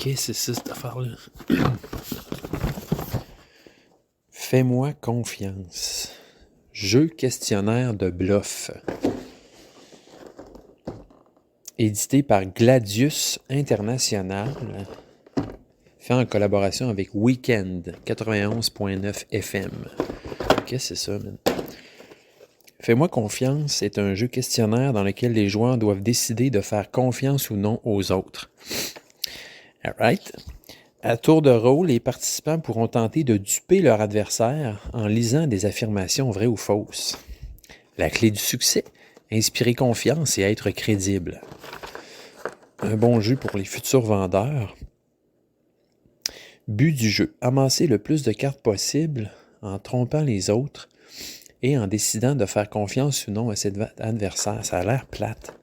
Qu'est-ce que c'est cette affaire-là? Fais-moi confiance. Jeu questionnaire de bluff. Édité par Gladius International. Fait en collaboration avec Weekend 91.9 FM. Qu'est-ce que c'est ça, man? Fais-moi confiance est un jeu questionnaire dans lequel les joueurs doivent décider de faire confiance ou non aux autres. Alright? À tour de rôle, les participants pourront tenter de duper leur adversaire en lisant des affirmations vraies ou fausses. La clé du succès, inspirer confiance et être crédible. Un bon jeu pour les futurs vendeurs. But du jeu, amasser le plus de cartes possible en trompant les autres et en décidant de faire confiance ou non à cet adversaire. Ça a l'air plate.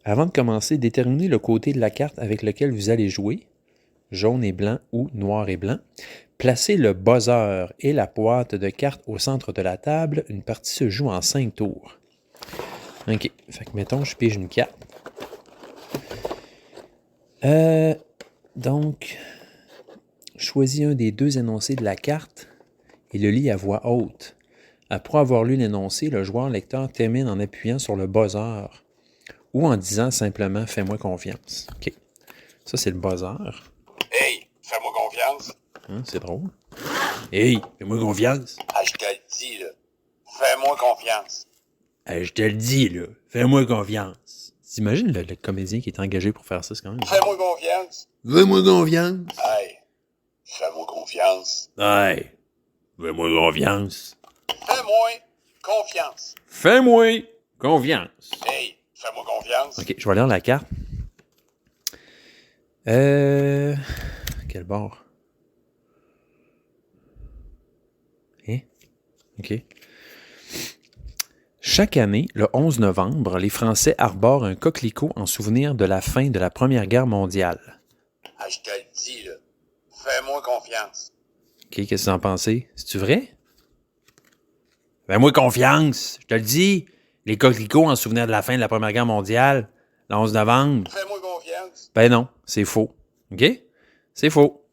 Avant de commencer, déterminez le côté de la carte avec lequel vous allez jouer, jaune et blanc ou noir et blanc. Placez le buzzer et la boîte de cartes au centre de la table. Une partie se joue en 5 tours. OK. Fait que, mettons, je pige une carte. Donc, choisis un des deux énoncés de la carte et le lis à voix haute. Après avoir lu l'énoncé, le joueur lecteur termine en appuyant sur le buzzer ou en disant simplement « Fais-moi confiance ». OK. Ça, c'est le buzzer. Hey, fais-moi confiance. C'est drôle. Hey, fais-moi confiance. Ah, je te le dis, là. Fais-moi confiance. Je te le dis, là. Fais-moi confiance. T'imagines le comédien qui est engagé pour faire ça, c'est quand même... Fais-moi confiance. Fais-moi confiance. Hey, fais-moi confiance. Hey, fais-moi confiance. Fais-moi confiance. Fais-moi confiance. Hey, fais-moi confiance. OK, je vais lire la carte. Quel bord? Hein? OK. Chaque année, le 11 novembre, les Français arborent un coquelicot en souvenir de la fin de la Première Guerre mondiale. Ah, je te le dis, là. Fais-moi confiance. OK, qu'est-ce que vous en pensez? C'est-tu vrai? Fais-moi confiance, je te le dis. Les coquelicots en souvenir de la fin de la Première Guerre mondiale, le 11 novembre. Fais-moi confiance. Ben non, c'est faux. OK? C'est faux.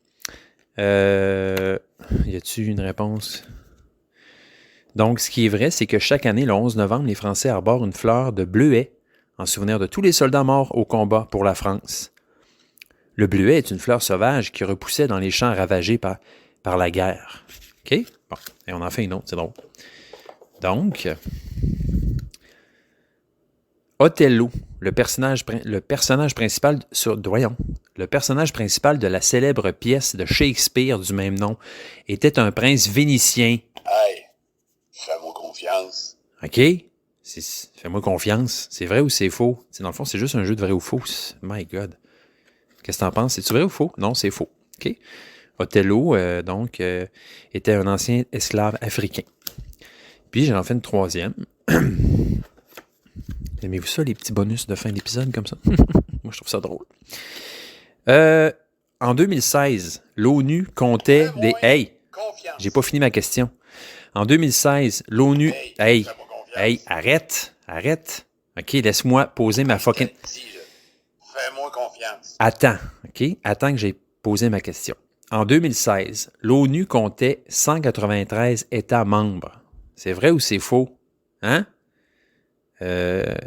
Y a-tu une réponse? Donc, ce qui est vrai, c'est que chaque année, le 11 novembre, les Français arborent une fleur de bleuet en souvenir de tous les soldats morts au combat pour la France. Le bleuet est une fleur sauvage qui repoussait dans les champs ravagés par la guerre. OK? Bon, et on en fait une autre, c'est drôle. Donc, Othello, le personnage principal de la célèbre pièce de Shakespeare du même nom, était un prince vénitien. Hey, fais-moi confiance. OK? Fais-moi confiance. C'est vrai ou c'est faux? Dans le fond, c'est juste un jeu de vrai ou faux. My God. Qu'est-ce que t'en penses? C'est-tu vrai ou faux? Non, c'est faux. OK? Othello, était un ancien esclave africain. Puis, j'en fais une troisième. Aimez-vous ça, les petits bonus de fin d'épisode comme ça? Moi, je trouve ça drôle. En 2016, l'ONU comptait des... Hey! Confiance. J'ai pas fini ma question. En 2016, l'ONU... Hey! Fais-moi confiance. Hey! Arrête! OK, laisse-moi poser ma fucking... Je te le dis, là. Fais-moi confiance. Attends, OK? Attends que j'ai posé ma question. En 2016, l'ONU comptait 193 États membres. C'est vrai ou c'est faux? Hein?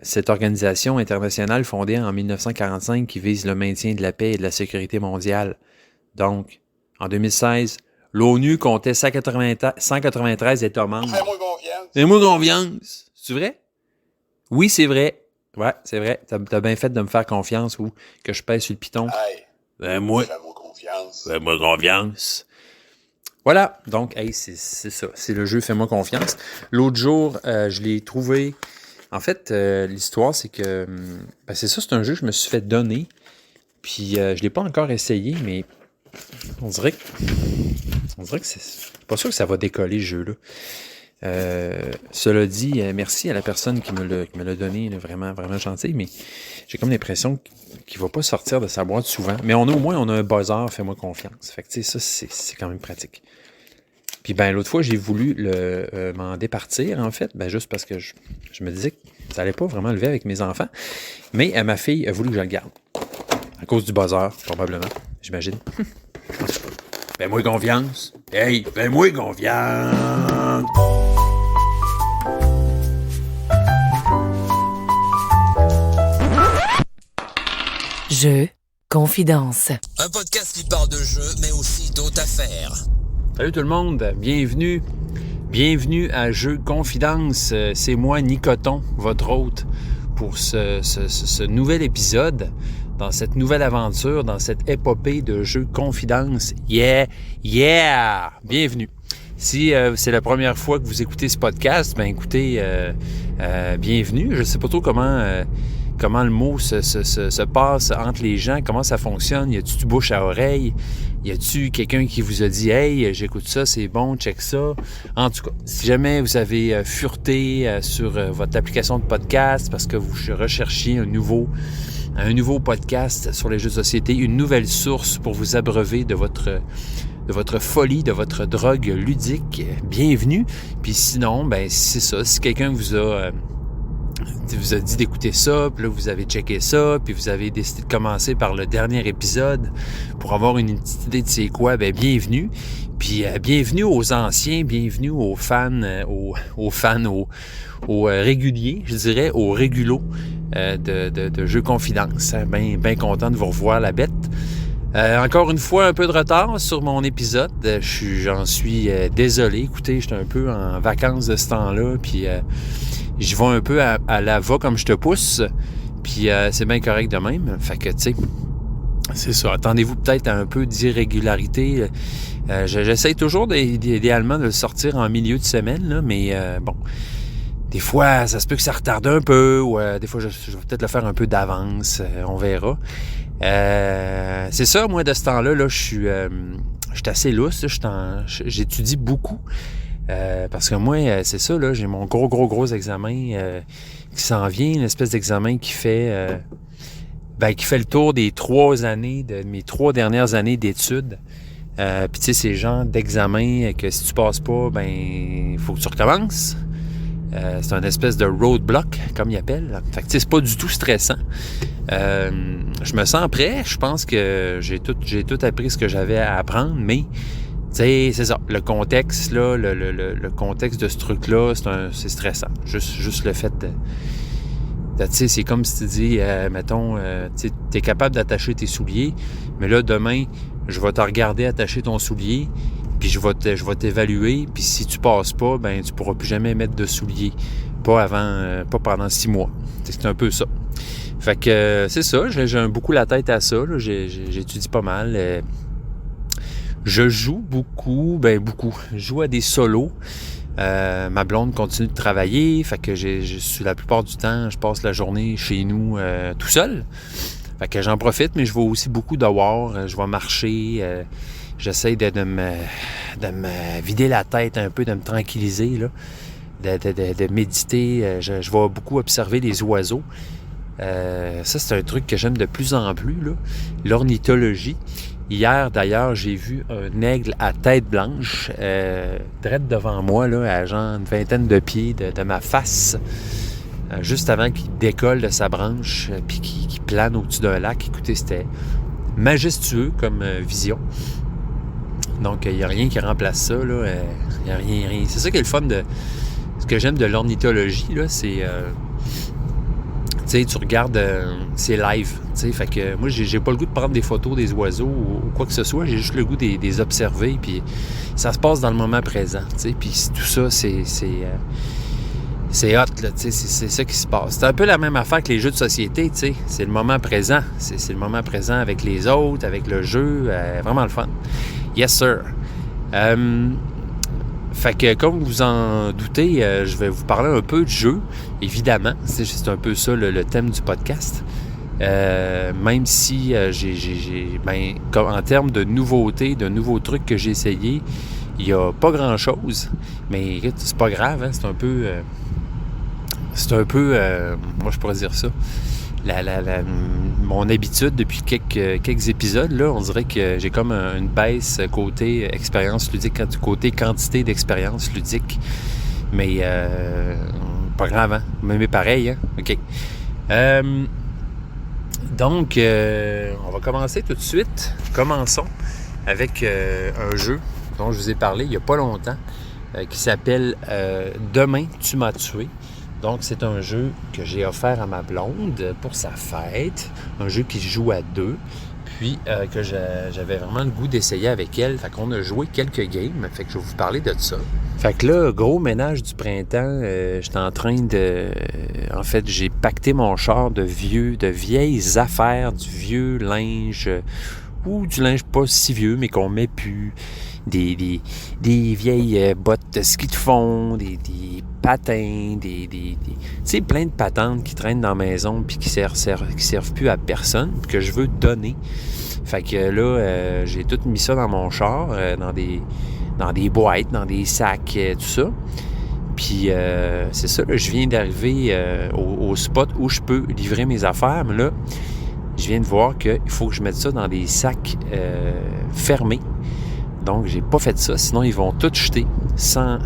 Cette organisation internationale fondée en 1945 qui vise le maintien de la paix et de la sécurité mondiale. Donc, en 2016, l'ONU comptait 193 États membres. Fais-moi confiance. Fais-moi confiance. C'est vrai? Oui, c'est vrai. Ouais, c'est vrai. T'as bien fait de me faire confiance ou que je pèse sur le piton. Hey, Fais-moi confiance. confiance. Voilà. Donc, hey, c'est ça. C'est le jeu Fais-moi confiance. L'autre jour, je l'ai trouvé... En fait, l'histoire, c'est que... c'est ça, c'est un jeu que je me suis fait donner. Puis, je ne l'ai pas encore essayé, mais on dirait que c'est pas sûr que ça va décoller, ce jeu-là. Cela dit, merci à la personne qui me l'a donné, là, vraiment, vraiment gentil, mais j'ai comme l'impression qu'il ne va pas sortir de sa boîte souvent. Mais au moins, on a un buzzer, fais-moi confiance. Fait que, tu sais, ça, c'est quand même pratique. Puis l'autre fois, j'ai voulu m'en départir, en fait, juste parce que je me disais que Ça allait pas vraiment lever avec mes enfants. Mais ma fille a voulu que je le garde. À cause du buzzer, probablement, j'imagine. Fais-moi confiance. Hey, fais-moi confiance. Jeux confidence. Un podcast qui parle de jeux, mais aussi d'autres affaires. Salut tout le monde, bienvenue. Bienvenue à Jeux confidence. C'est moi, Nicoton, votre hôte, pour ce nouvel épisode, dans cette nouvelle aventure, dans cette épopée de Jeux confidence. Yeah! Bienvenue. Si c'est la première fois que vous écoutez ce podcast, ben écoutez, bienvenue. Je ne sais pas trop comment le mot se passe entre les gens, comment ça fonctionne. Y a-tu du bouche à oreille? Y a-tu quelqu'un qui vous a dit « Hey, j'écoute ça, c'est bon, check ça ». En tout cas, si jamais vous avez fureté sur votre application de podcast parce que vous recherchiez un nouveau podcast sur les jeux de société, une nouvelle source pour vous abreuver de votre folie, de votre drogue ludique, bienvenue. Puis sinon, ben c'est ça, si quelqu'un vous a dit d'écouter ça, puis là vous avez checké ça, puis vous avez décidé de commencer par le dernier épisode pour avoir une petite idée de c'est quoi, ben bienvenue. Puis bienvenue aux anciens, bienvenue aux fans, aux réguliers, je dirais, aux régulos de Jeux confidence. Ben content de vous revoir la bête. Encore une fois, un peu de retard sur mon épisode. J'en suis désolé. Écoutez, j'étais un peu en vacances de ce temps-là, puis j'y vais un peu à la va comme je te pousse, puis c'est bien correct de même. Fait que, tu sais, c'est ça. Attendez-vous peut-être à un peu d'irrégularité. J'essaie toujours idéalement de le sortir en milieu de semaine, là, mais bon, des fois, ça se peut que ça retarde un peu, ou des fois, je vais peut-être le faire un peu d'avance. On verra. C'est ça, moi, de ce temps-là, là, je suis assez lousse. J'étudie beaucoup. Parce que moi, c'est ça, là, j'ai mon gros examen qui s'en vient, une espèce d'examen qui fait le tour des 3 années, de mes 3 dernières années d'études. Puis tu sais, c'est le genre d'examen que si tu passes pas, ben il faut que tu recommences. C'est un espèce de roadblock, comme ils appellent. Fait que tu sais, c'est pas du tout stressant. Je me sens prêt. Je pense que j'ai tout appris ce que j'avais à apprendre, mais tu sais, c'est ça. Le contexte, là, le contexte de ce truc-là, c'est stressant. Juste le fait de tu sais, c'est comme si tu dis, mettons, tu es capable d'attacher tes souliers, mais là, demain, je vais te regarder attacher ton soulier, puis je vais t'évaluer, puis si tu passes pas, ben tu pourras plus jamais mettre de souliers. Pas pendant 6 mois. C'est un peu ça. Fait que c'est ça, j'ai beaucoup la tête à ça, là. J'étudie pas mal. Je joue beaucoup. Je joue à des solos. Ma blonde continue de travailler, fait que la plupart du temps, je passe la journée chez nous tout seul. Fait que j'en profite, mais je vais aussi beaucoup dehors. Je vais marcher. J'essaie de me vider la tête un peu, de me tranquilliser, là, de méditer. Je vais beaucoup observer les oiseaux. Ça, c'est un truc que j'aime de plus en plus, là. L'ornithologie. Hier, d'ailleurs, j'ai vu un aigle à tête blanche, direct devant moi, là, à genre une vingtaine de pieds de ma face, juste avant qu'il décolle de sa branche, puis qu'il plane au-dessus d'un lac. Écoutez, c'était majestueux comme vision. Donc, il n'y a rien qui remplace ça, là. Il n'y a rien. C'est ça qui est le fun de... Ce que j'aime de l'ornithologie, là, c'est... tu sais, tu regardes, c'est live, tu sais, fait que moi, j'ai pas le goût de prendre des photos des oiseaux ou quoi que ce soit, j'ai juste le goût des observer, puis ça se passe dans le moment présent, tu sais, puis tout ça, c'est hot, là, tu sais, c'est ça qui se passe. C'est un peu la même affaire que les jeux de société, tu sais, c'est le moment présent, c'est le moment présent avec les autres, avec le jeu, vraiment le fun. Yes, sir. Fait que, comme vous en doutez, je vais vous parler un peu de jeu, évidemment. C'est un peu ça le thème du podcast. Même si en termes de nouveautés, de nouveaux trucs que j'ai essayés, il n'y a pas grand-chose. Mais c'est pas grave, hein, c'est un peu... moi, je pourrais dire ça. Mon habitude depuis quelques épisodes, là, on dirait que j'ai comme une baisse côté expérience ludique, côté quantité d'expérience ludique. Mais pas grave, hein? Vous m'aimez pareil, hein? OK. Donc, on va commencer tout de suite. Commençons avec un jeu dont je vous ai parlé il n'y a pas longtemps, qui s'appelle « Demain, tu m'as tué ». Donc, c'est un jeu que j'ai offert à ma blonde pour sa fête. Un jeu qui se joue à 2. Puis, que j'avais vraiment le goût d'essayer avec elle. Fait qu'on a joué quelques games. Fait que je vais vous parler de ça. Fait que là, gros ménage du printemps. J'étais en train de... En fait, j'ai pacté mon char de vieilles affaires, du vieux linge... ou du linge pas si vieux, mais qu'on met plus... Des vieilles bottes de ski de fond, des patins, tu sais, plein de patentes qui traînent dans la maison puis qui servent plus à personne, que je veux donner. Fait que là, j'ai tout mis ça dans mon char, dans des boîtes, dans des sacs, tout ça. Puis c'est ça, là, je viens d'arriver au spot où je peux livrer mes affaires, mais là, je viens de voir qu'il faut que je mette ça dans des sacs fermés. Donc, j'ai pas fait ça, sinon ils vont tout jeter sans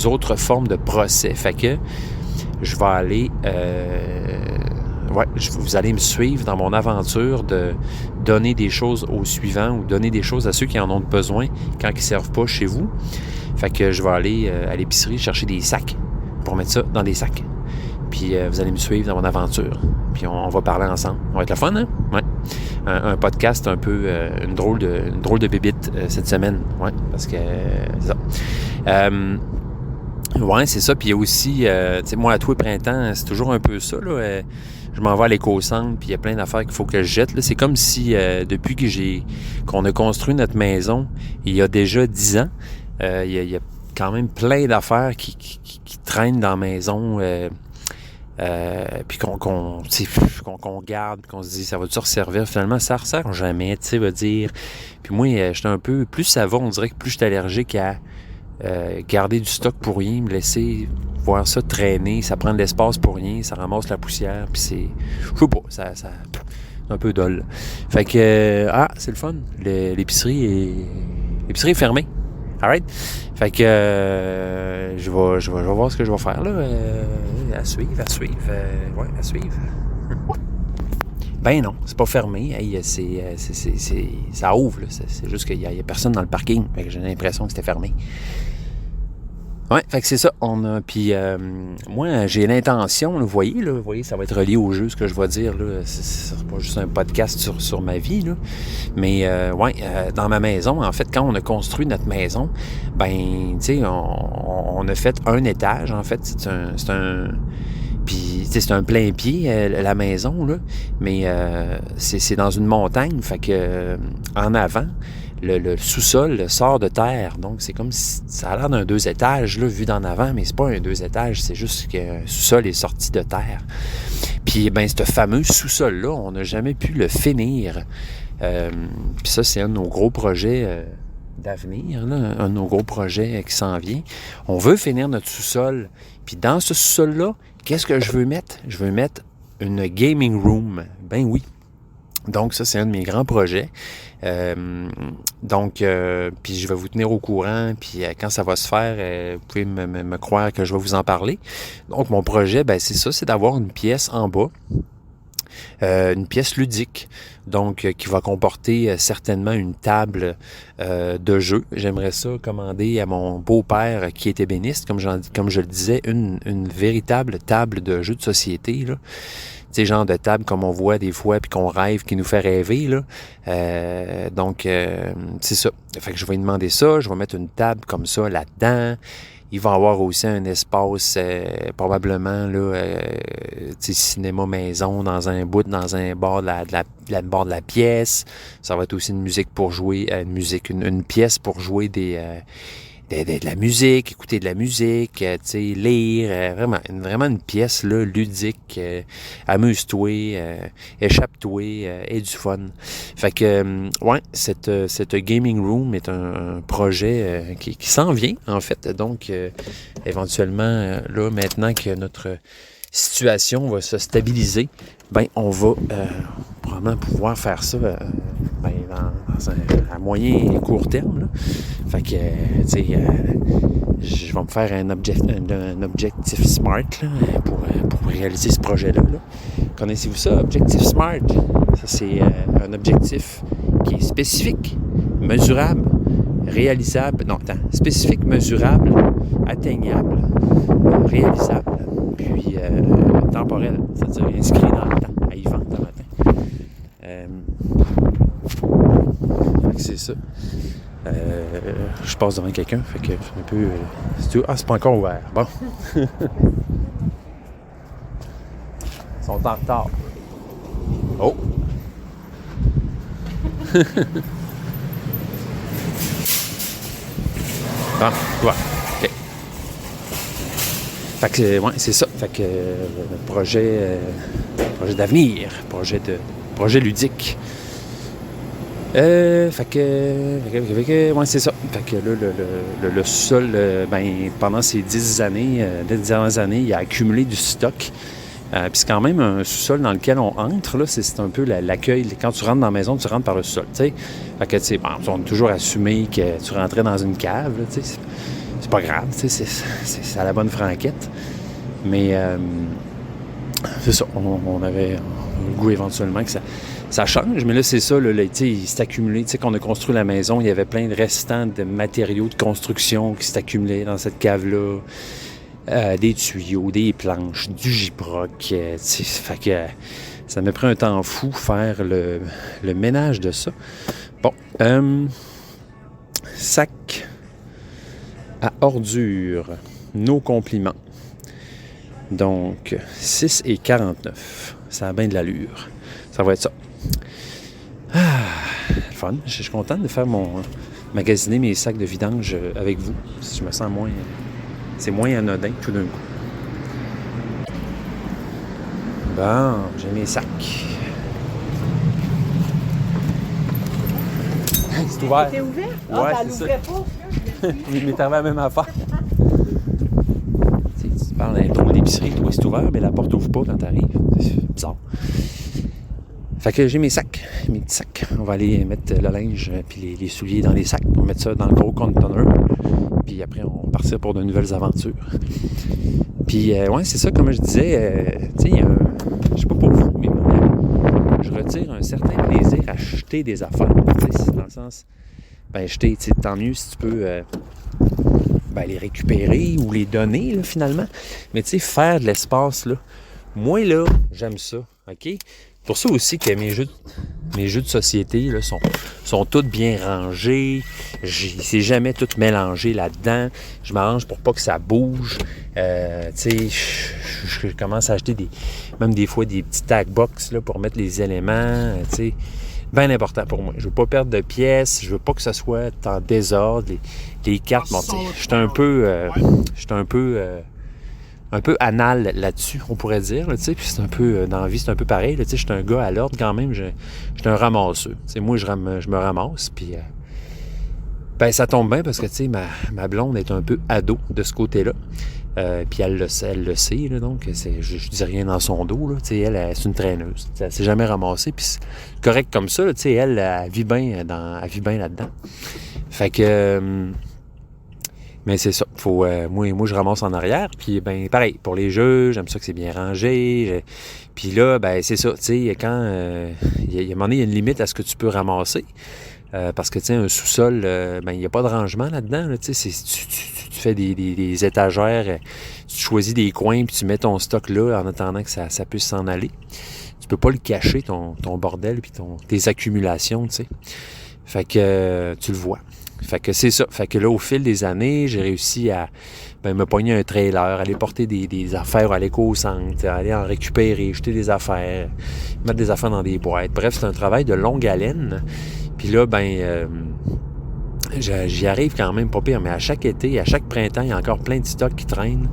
autres formes de procès. Fait que je vais aller... vous allez me suivre dans mon aventure de donner des choses aux suivants ou donner des choses à ceux qui en ont besoin quand ils ne servent pas chez vous. Fait que je vais aller à l'épicerie chercher des sacs pour mettre ça dans des sacs. Puis vous allez me suivre dans mon aventure. Puis on va parler ensemble. Ça va être le fun, hein? Ouais. Un podcast un peu... une drôle de bébite cette semaine. Ouais, parce que... c'est ça. Ouais, c'est ça. Puis il y a aussi... tu sais, moi, à tous les printemps, c'est toujours un peu ça, là. Je m'en vais à l'éco-centre, puis il y a plein d'affaires qu'il faut que je jette. Là, c'est comme si, depuis qu'on a construit notre maison, il y a déjà 10 ans, il y a quand même plein d'affaires qui traînent dans la maison... puis qu'on garde, qu'on se dit ça va-tu resservir? Finalement, ça ressert jamais, tu sais, va dire. Puis moi, j'étais un peu... Plus ça va, on dirait que plus j'étais allergique à garder du stock pour rien, me laisser voir ça traîner, ça prend de l'espace pour rien, ça ramasse la poussière, puis c'est... Je sais pas, ça c'est un peu dole. Fait que... c'est le fun. L'épicerie est fermée. Alright? Fait que je vais voir ce que je vais faire là. À suivre. Ouais, à suivre. Ben non, c'est pas fermé. Hey, ça ouvre. Là. C'est juste qu'il y a personne dans le parking. Fait que j'ai l'impression que c'était fermé. Ouais, fait que c'est ça. Puis moi, j'ai l'intention, vous voyez, ça va être relié au jeu, ce que je vais dire. Là, c'est pas juste un podcast sur ma vie. Là. Mais dans ma maison, en fait, quand on a construit notre maison, ben, tu sais, on a fait un étage, en fait. Puis, tu sais, c'est un plein pied, la maison, là. Mais c'est dans une montagne, fait que en avant, le sous-sol sort de terre. Donc, c'est comme si ça a l'air d'un 2 étages, là, vu d'en avant, mais c'est pas un 2 étages, c'est juste que le sous-sol est sorti de terre. Puis, ben, ce fameux sous-sol-là, on n'a jamais pu le finir. Puis ça, c'est un de nos gros projets d'avenir, là, un de nos gros projets qui s'en vient. On veut finir notre sous-sol. Puis dans ce sous-sol-là, qu'est-ce que je veux mettre? Je veux mettre une gaming room. Ben oui. Donc, ça, c'est un de mes grands projets. Puis je vais vous tenir au courant. Puis quand ça va se faire, vous pouvez me croire que je vais vous en parler. Donc, mon projet, ben c'est ça, c'est d'avoir une pièce en bas. Une pièce ludique, donc qui va comporter certainement une table de jeu. J'aimerais ça commander à mon beau-père qui est ébéniste, comme je le disais, une véritable table de jeu de société, là. Tu sais, genre de table comme on voit des fois puis qu'on rêve, qui nous fait rêver, là. Donc, c'est ça. Fait que je vais lui demander ça. Je vais mettre une table comme ça là-dedans. Il va y avoir aussi un espace, probablement, là, cinéma maison, dans un bord de la pièce. Ça va être aussi une musique pour jouer, une pièce pour jouer de la musique, écouter de la musique, lire, vraiment une pièce là, ludique, amuse-toi, échappe-toi, et du fun. Fait que, cette gaming room est un projet qui s'en vient, en fait. Donc, éventuellement, là, maintenant que notre situation va se stabiliser, ben on va probablement pouvoir faire ça à moyen et court terme. Là. Fait que, je vais me faire un objectif SMART là, pour réaliser ce projet-là. Là. Connaissez-vous ça, Objectif SMART? Ça, c'est un objectif qui est spécifique, mesurable, réalisable. Non, attends. Spécifique, mesurable, atteignable, réalisable, puis temporel. C'est-à-dire inscrit dans le temps, à y vendre le matin. C'est ça. Je passe devant quelqu'un, fait que c'est un peu... c'est pas encore ouvert. Bon. Ils sont en retard. Oh! Bon, ouais. OK. Fait que, ouais, c'est ça. Fait que projet d'avenir, projet ludique. Fait que ouais, c'est ça. Fait que là, le sol, pendant ces 10 dernières années, il a accumulé du stock. Puis c'est quand même un sous-sol dans lequel on entre, là, c'est un peu l'accueil. Quand tu rentres dans la maison, tu rentres par le sous-sol, tu sais. Fait que, tu sais, on a toujours assumé que tu rentrais dans une cave, tu sais. C'est pas grave, tu sais, c'est à la bonne franquette. Mais, c'est ça, on avait le goût éventuellement que ça change, mais là, c'est ça, là, tu sais, il s'est accumulé. Tu sais, quand on a construit la maison, il y avait plein de restants de matériaux de construction qui s'est accumulé dans cette cave-là. Des tuyaux, des planches, du gyproc. Fait que ça m'a pris un temps fou faire le ménage de ça. Bon. Sac à ordures. Nos compliments. Donc, 6,49. Ça a bien de l'allure. Ça va être ça. Fun. Je suis content de faire magasiner mes sacs de vidange avec vous. Je me sens moins... C'est moins anodin tout d'un coup. Bon, j'ai mes sacs. C'est ouvert. C'était ouvert? Ouais, ça l'ouvrait pas. Il m'est arrivé la même affaire. Tu parles d'un drôle d'épicerie, toi, c'est ouvert, mais la porte ouvre pas quand t'arrives. C'est bizarre. Fait que j'ai mes sacs, mes petits sacs. On va aller mettre le linge puis les souliers dans les sacs. On va mettre ça dans le gros conteneur. Puis après, on va partir pour de nouvelles aventures. Puis, ouais, c'est ça, comme je disais, tu sais, je sais pas pour vous, mais moi, je retire un certain plaisir à acheter des affaires. Tu sais, dans le sens, acheter, tu sais, tant mieux si tu peux les récupérer ou les donner, là, finalement. Mais tu sais, faire de l'espace, là, moi, là, j'aime ça, OK? Pour ça aussi que mes jeux de société là, sont tous bien rangés. C'est jamais tout mélangé là-dedans. Je m'arrange pour pas que ça bouge. Tu sais, je commence à acheter même des fois des petits tag box là, pour mettre les éléments. Tu sais, bien important pour moi. Je veux pas perdre de pièces. Je veux pas que ça soit en désordre. Les cartes, bon, tu sais, je suis un peu anal là-dessus, on pourrait dire, tu sais, puis c'est un peu, dans la vie, c'est un peu pareil, tu sais, je suis un gars à l'ordre quand même, je suis un ramasseux, tu sais, moi, je me ramasse, puis, ça tombe bien parce que, tu sais, ma blonde est un peu ado de ce côté-là, puis elle le sait, là, donc, je dis rien dans son dos, là, tu sais, elle, c'est une traîneuse, elle s'est jamais ramassée, puis c'est correct comme ça, tu sais, elle vit bien là-dedans, fait que... Mais c'est ça, faut moi je ramasse en arrière, puis pareil, pour les jeux, j'aime ça que c'est bien rangé, puis là, c'est ça, tu sais, quand, il y a un moment donné, il y a une limite à ce que tu peux ramasser, parce que, tu sais, un sous-sol, il n'y a pas de rangement là-dedans, là, tu sais, tu fais des étagères, tu choisis des coins, puis tu mets ton stock là, en attendant que ça puisse s'en aller. Tu peux pas le cacher, ton bordel, puis tes accumulations, tu sais. Fait que, tu le vois. Fait que c'est ça. Fait que là, au fil des années, j'ai réussi à me pogner un trailer, aller porter des affaires à l'éco-centre, aller en récupérer, jeter des affaires, mettre des affaires dans des boîtes. Bref, c'est un travail de longue haleine. Puis là, j'y arrive quand même pas pire, mais à chaque été, à chaque printemps, il y a encore plein de stocks qui traînent.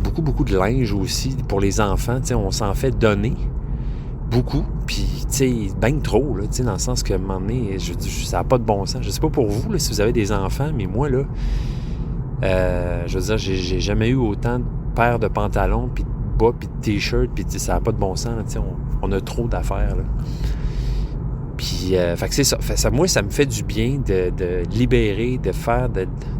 Beaucoup de linge aussi pour les enfants. On s'en fait donner. Beaucoup, puis, tu sais, ben trop, là, tu sais, dans le sens que, à un moment donné, ça n'a pas de bon sens. Je sais pas pour vous, là, si vous avez des enfants, mais moi, là, je veux dire, j'ai jamais eu autant de paires de pantalons, puis de bas, puis de t-shirts, puis ça n'a pas de bon sens, là, tu sais, on a trop d'affaires, là. Puis, fait que c'est ça. Moi, ça me fait du bien de libérer, de faire,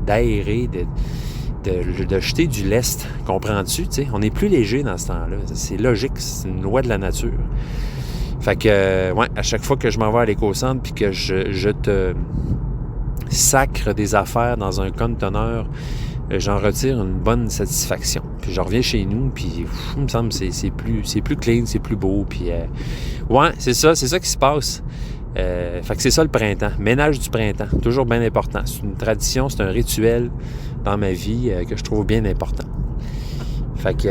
d'aérer, de jeter du lest. Comprends-tu? T'sais? On est plus léger dans ce temps-là. C'est logique, c'est une loi de la nature. Fait que, ouais, à chaque fois que je m'en vais à l'éco-centre puis que je te sacre des affaires dans un conteneur, j'en retire une bonne satisfaction. Puis je reviens chez nous, puis il me semble que c'est plus clean, c'est plus beau. Puis, ouais, c'est ça qui se passe. Fait que c'est ça le printemps. Ménage du printemps, toujours bien important. C'est une tradition, c'est un rituel dans ma vie que je trouve bien important. Fait que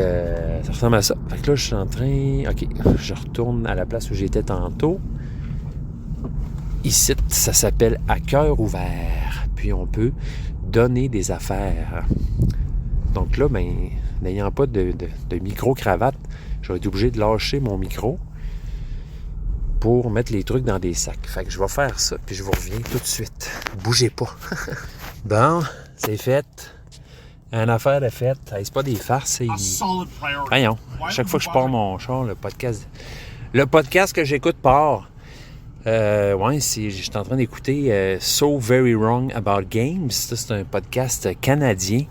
ça ressemble à ça. Fait que là, je suis en train... OK, je retourne à la place où j'étais tantôt. Ici, ça s'appelle « À cœur ouvert ». Puis on peut donner des affaires. Donc là, ben, n'ayant pas de micro-cravate, j'aurais été obligé de lâcher mon micro pour mettre les trucs dans des sacs. Fait que je vais faire ça, puis je vous reviens tout de suite. Bougez pas. Bon, c'est fait. Une affaire de fête. Hey, c'est pas des farces. Voyons. À chaque fois que je pars mon char, le podcast que j'écoute part. Ouais, je suis en train d'écouter So Very Wrong About Games. Ça, c'est un podcast canadien.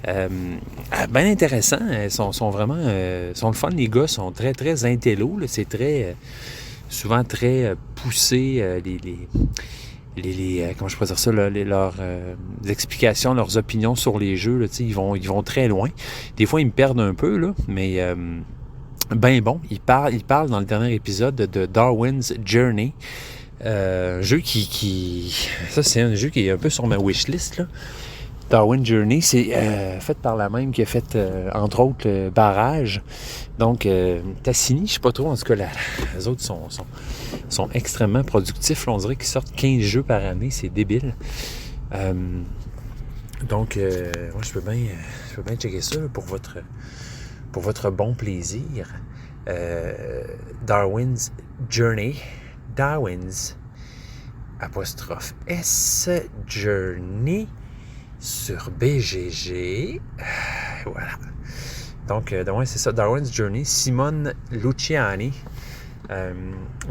Bien intéressant. Ils sont vraiment... sont le fun, les gars. Ils sont très, très intello. Là. C'est très... souvent très poussé. Comment je pourrais dire ça, leurs explications, leurs opinions sur les jeux, là, ils vont très loin. Des fois, ils me perdent un peu, là, mais ben bon, ils parlent dans le dernier épisode de Darwin's Journey. Jeu ça, c'est un jeu qui est un peu sur ma wishlist, là. Darwin's Journey, c'est fait par la même qui a fait, entre autres, Barrage. Donc, Tassini, je sais pas trop, en tout cas, les autres sont extrêmement productifs. Là, on dirait qu'ils sortent 15 jeux par année, c'est débile. Donc, moi, je peux bien checker ça là, pour votre bon plaisir. Darwin's Journey. Darwin's '(S) Journey sur BGG. Voilà. Donc, ouais, c'est ça, Darwin's Journey. Simone Luciani.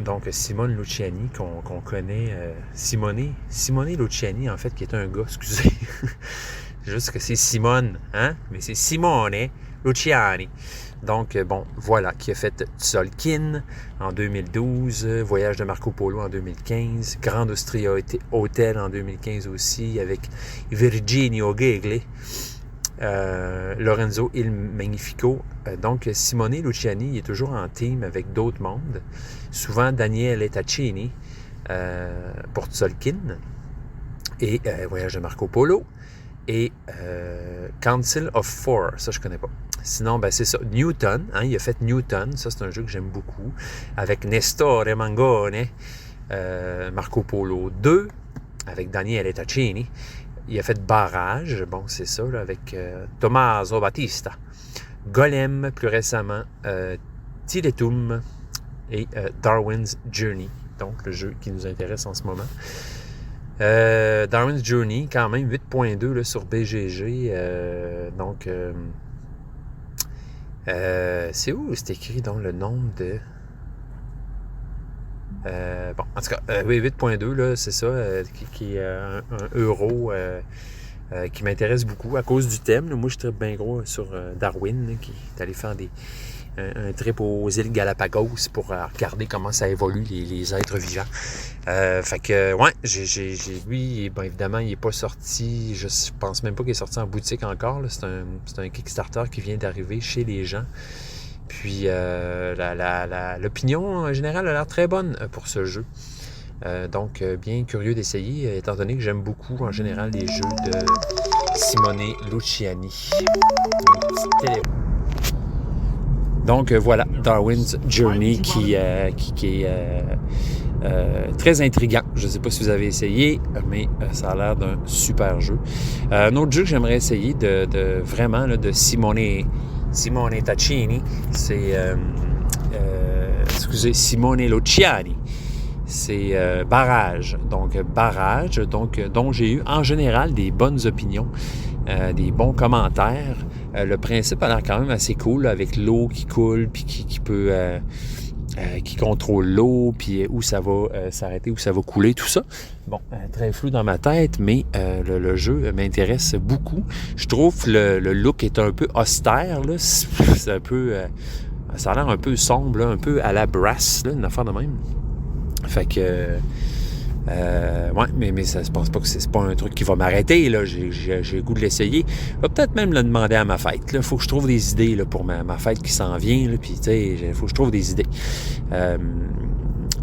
Donc, Simone Luciani, qu'on connaît. Simone Luciani, en fait, qui est un gars, excusez. Juste que c'est Simone, hein? Mais c'est Simone Luciani. Donc, bon, voilà, qui a fait Tzolk'in en 2012, Voyage de Marco Polo en 2015, Grand Austria Hotel en 2015 aussi, avec Virginio Gegli, Lorenzo Il Magnifico. Donc, Simone Luciani, il est toujours en team avec d'autres mondes, souvent Daniele Taccini pour Tzolk'in, et Voyage de Marco Polo, et Council of Four, ça je connais pas. Sinon, ben c'est ça, Newton, hein, il a fait Newton, ça c'est un jeu que j'aime beaucoup, avec Nestore Mangone, Marco Polo 2, avec Daniele Taccini. Il a fait Barrage, bon c'est ça, là, avec Tommaso Battista. Golem, plus récemment, Tiletum et Darwin's Journey, donc le jeu qui nous intéresse en ce moment. Darwin's Journey, quand même 8.2 là, sur BGG, donc c'est où c'est écrit donc le nombre de... bon, en tout cas, oui, 8.2, là, c'est ça, qui est un euro qui m'intéresse beaucoup à cause du thème. Là. Moi, je tripe bien gros sur Darwin, là, qui est allé faire un trip aux îles Galapagos pour regarder comment ça évolue les êtres vivants. Fait que, ouais, j'ai lui, ben, évidemment, il n'est pas sorti, je pense même pas qu'il est sorti en boutique encore. Là. C'est un Kickstarter qui vient d'arriver chez les gens. Puis, l'opinion en général a l'air très bonne pour ce jeu. Donc, bien curieux d'essayer, étant donné que j'aime beaucoup, en général, les jeux de Simone Luciani. Donc, voilà, Darwin's Journey qui est très intriguant. Je ne sais pas si vous avez essayé, mais ça a l'air d'un super jeu. Un autre jeu que j'aimerais essayer vraiment là, de Simone Taccini, c'est Simone Luciani. C'est Barrage. Donc, dont j'ai eu en général des bonnes opinions, des bons commentaires. Le principe a l'air quand même assez cool, là, avec l'eau qui coule, puis qui peut qui contrôle l'eau, puis où ça va s'arrêter, où ça va couler, tout ça. Bon, très flou dans ma tête, mais le jeu m'intéresse beaucoup. Je trouve que le look est un peu austère, là. C'est un peu... ça a l'air un peu sombre, là, un peu à la Brass, là, une affaire de même. Fait que... ouais, mais ça se passe pas que c'est pas un truc qui va m'arrêter, là. J'ai le goût de l'essayer. Je vais peut-être même le demander à ma fête. Il faut que je trouve des idées là, pour ma fête qui s'en vient. Puis, tu sais, il faut que je trouve des idées.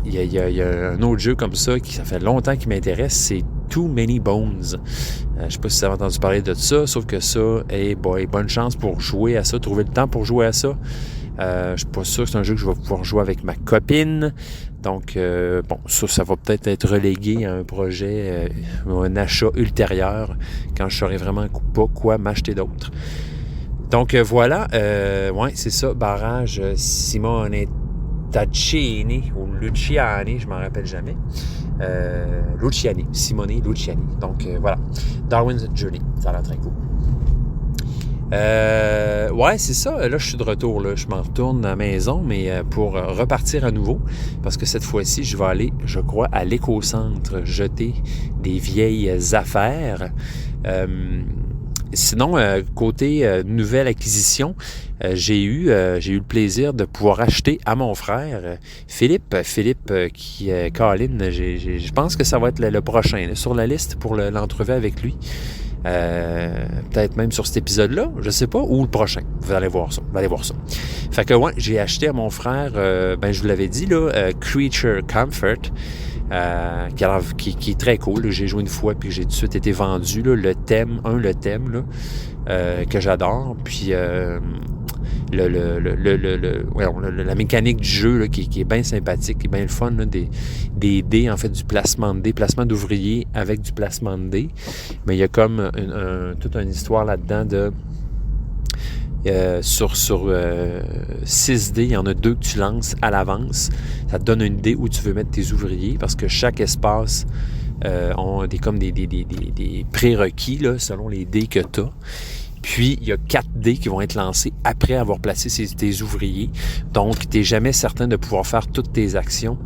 Il y a un autre jeu comme ça qui ça fait longtemps qu'il m'intéresse, c'est Too Many Bones. Je sais pas si vous avez entendu parler de ça, sauf que ça, bonne chance pour jouer à ça, trouver le temps pour jouer à ça. Je suis pas sûr que c'est un jeu que je vais pouvoir jouer avec ma copine. Donc, bon, ça va peut-être être relégué à un projet, un achat ultérieur quand je saurai vraiment pas quoi m'acheter d'autre. Donc, voilà. Ouais, c'est ça. Barrage Simone Taccini ou Luciani, je m'en rappelle jamais. Simone Luciani. Donc, voilà. Darwin's Journey. Ça a l'air très cool. Ouais, c'est ça. Là, je suis de retour. Là. Je m'en retourne à la maison, mais pour repartir à nouveau, parce que cette fois-ci, je vais aller, je crois, à l'éco-centre jeter des vieilles affaires. Sinon, côté nouvelle acquisition, j'ai eu le plaisir de pouvoir acheter à mon frère Philippe qui Colin, je pense que ça va être le prochain là, sur la liste pour l'entrevue avec lui. Peut-être même sur cet épisode-là, je sais pas, ou le prochain. Vous allez voir ça. Fait que ouais, j'ai acheté à mon frère, je vous l'avais dit, là, Creature Comfort, qui est très cool. Là. J'ai joué une fois, puis j'ai tout de suite été vendu. Là, le thème, là, que j'adore. Puis la mécanique du jeu là, qui est bien sympathique, qui est bien le fun, là, des dés, en fait, du placement de dés, placement d'ouvriers avec du placement de dés. Mais il y a comme toute une histoire là-dedans de sur 6 dés, il y en a 2 que tu lances à l'avance. Ça te donne une idée où tu veux mettre tes ouvriers parce que chaque espace ont des prérequis là, selon les dés que tu as. Puis, il y a 4 dés qui vont être lancés après avoir placé tes ouvriers. Donc, tu n'es jamais certain de pouvoir faire toutes tes actions.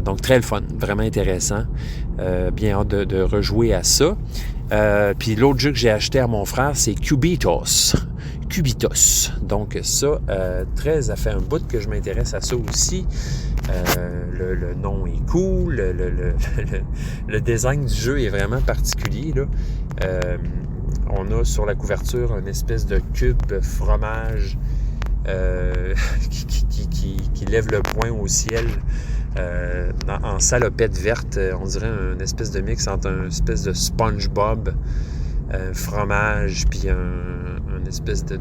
Donc, très le fun, vraiment intéressant. Bien hâte de rejouer à ça. Puis, l'autre jeu que j'ai acheté à mon frère, c'est Cubitos. Donc, ça, ça fait un bout que je m'intéresse à ça aussi. Le nom est cool. Le design du jeu est vraiment particulier, là. On a sur la couverture une espèce de cube fromage qui lève le poing au ciel en salopette verte. On dirait une espèce de mix entre une espèce de SpongeBob, fromage, puis un espèce de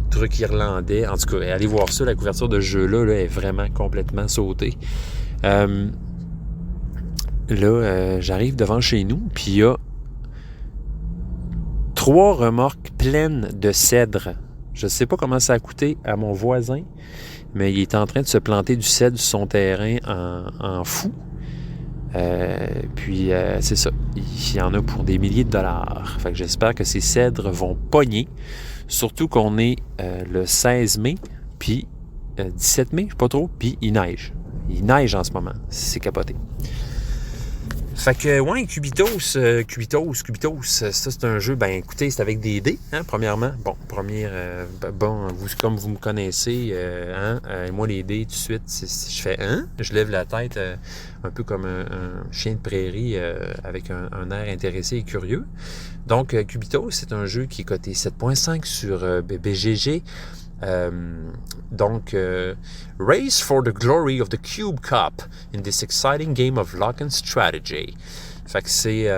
truc irlandais. En tout cas, allez voir ça, la couverture de ce jeu-là là, est vraiment complètement sautée. J'arrive devant chez nous, puis il y a 3 remorques pleines de cèdre. Je ne sais pas comment ça a coûté à mon voisin, mais il est en train de se planter du cèdre sur son terrain en fou. Puis, c'est ça. Il y en a pour des milliers de dollars. Fait que j'espère que ces cèdres vont pogner. Surtout qu'on est le 16 mai, puis 17 mai, je sais pas trop, puis il neige. Il neige en ce moment. C'est capoté. Fait que, ouais, Cubitos, ça c'est un jeu, écoutez, c'est avec des dés, hein, premièrement. Bon, comme vous me connaissez, moi les dés, tout de suite, je fais je lève la tête un peu comme un chien de prairie avec un air intéressé et curieux. Donc, Cubitos, c'est un jeu qui est coté 7.5 sur BGG. Race for the glory of the Cube Cup in this exciting game of luck and strategy. Fait que c'est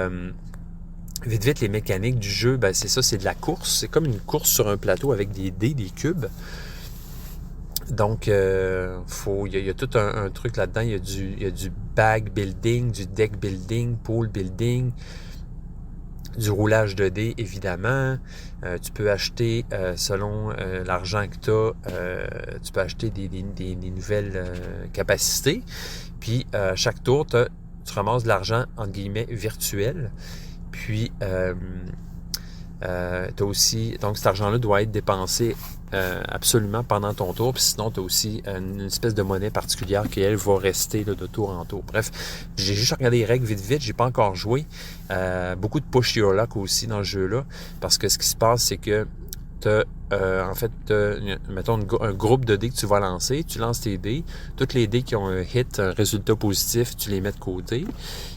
vite les mécaniques du jeu, c'est ça, c'est de la course. C'est comme une course sur un plateau avec des dés, des cubes. Donc, il y a tout un truc là-dedans. Il y a du bag building, du deck building, pool building, du roulage de dés, évidemment. Tu peux acheter, selon l'argent que tu as, tu peux acheter des nouvelles capacités. Puis, chaque tour, tu ramasses de l'argent, entre guillemets, virtuel. Puis, T'as aussi, donc cet argent-là doit être dépensé absolument pendant ton tour, puis sinon tu as aussi une espèce de monnaie particulière qui, elle, va rester là, de tour en tour. Bref, j'ai juste regardé les règles vite, j'ai pas encore joué. Beaucoup de push your luck aussi dans ce jeu-là, parce que ce qui se passe, c'est que t'as, mettons, un groupe de dés que tu vas lancer, tu lances tes dés, toutes les dés qui ont un hit, un résultat positif, tu les mets de côté,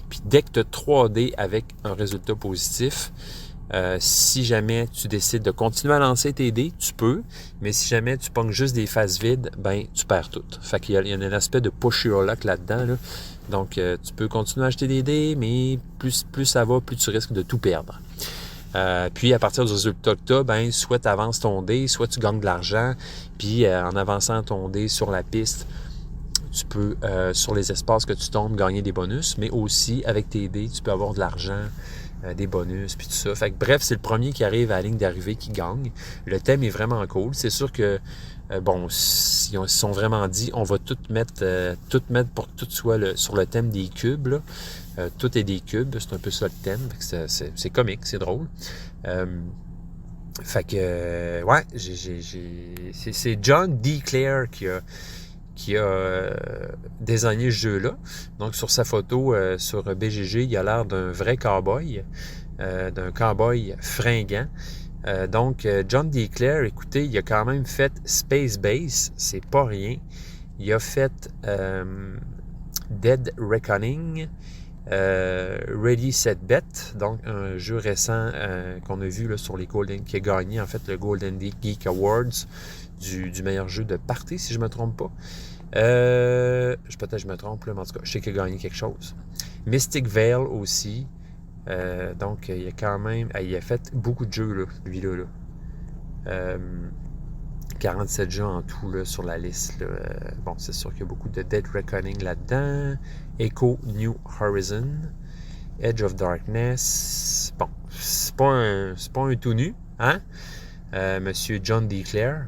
puis dès que tu as 3 dés avec un résultat positif, si jamais tu décides de continuer à lancer tes dés, tu peux, mais si jamais tu pognes juste des faces vides, ben tu perds tout. Fait qu'il y a un aspect de push your luck là-dedans, là. Donc tu peux continuer à acheter des dés, mais plus ça va, plus tu risques de tout perdre. Puis à partir du résultat que tu as, ben, soit tu avances ton dé, soit tu gagnes de l'argent, puis en avançant ton dé sur la piste, tu peux, sur les espaces que tu tombes, gagner des bonus, mais aussi avec tes dés, tu peux avoir de l'argent, des bonus, puis tout ça. Fait que bref, c'est le premier qui arrive à la ligne d'arrivée qui gagne. Le thème est vraiment cool. C'est sûr que, ils se sont vraiment dit, on va tout mettre pour que tout soit sur le thème des cubes, là. Tout est des cubes, c'est un peu ça le thème. Fait que c'est comique, c'est drôle. Fait que, ouais, c'est John D. Clare qui a désigné ce jeu-là. Donc, sur sa photo sur BGG, il a l'air d'un vrai cow-boy, d'un cow-boy fringant. Donc, John D. Clare, écoutez, il a quand même fait Space Base, c'est pas rien. Il a fait Dead Reckoning, Ready Set Bet, donc un jeu récent qu'on a vu là, sur les Golden, qui a gagné en fait le Golden Geek Awards du meilleur jeu de party, si je me trompe pas. Peut-être que je me trompe, là, mais en tout cas, je sais qu'il a gagné quelque chose. Mystic Vale aussi. Donc, il a quand même... il a fait beaucoup de jeux, là, lui-là. 47 jeux en tout là, sur la liste. Là. Bon, c'est sûr qu'il y a beaucoup de Dead Reckoning là-dedans. Echo New Horizon. Edge of Darkness. Bon, c'est pas un tout nu, hein? Monsieur John D. Clare.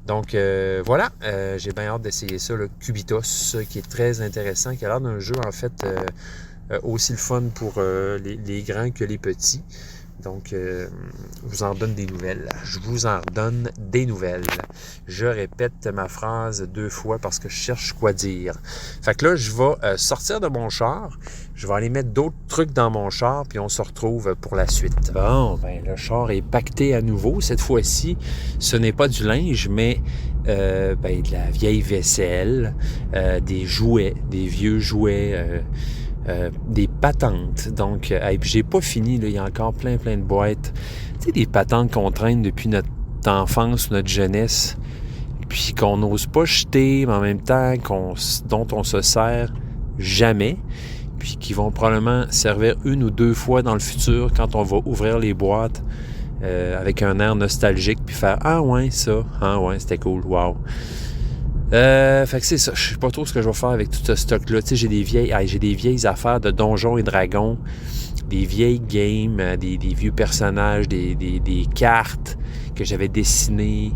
Donc, voilà. J'ai bien hâte d'essayer ça, le Cubitos, qui est très intéressant, qui a l'air d'un jeu, en fait, aussi le fun pour les grands que les petits. Donc, je vous en donne des nouvelles. Je vous en donne des nouvelles. Je répète ma phrase 2 fois parce que je cherche quoi dire. Fait que là, je vais sortir de mon char. Je vais aller mettre d'autres trucs dans mon char, puis on se retrouve pour la suite. Bon, ben le char est pacté à nouveau. Cette fois-ci, ce n'est pas du linge, mais de la vieille vaisselle, des jouets, des vieux jouets... des patentes. Donc, puis j'ai pas fini, là, il y a encore plein de boîtes. Tu sais, des patentes qu'on traîne depuis notre enfance, notre jeunesse, puis qu'on n'ose pas jeter, mais en même temps dont on se sert jamais, puis qui vont probablement servir 1 ou 2 fois dans le futur quand on va ouvrir les boîtes avec un air nostalgique, puis faire « Ah ouais, ça, ah ouais, c'était cool, wow ». Fait que c'est ça, je sais pas trop ce que je vais faire avec tout ce stock-là. Tu sais, j'ai des vieilles affaires de Donjons et Dragons, des vieilles games, des vieux personnages, des cartes que j'avais dessinées,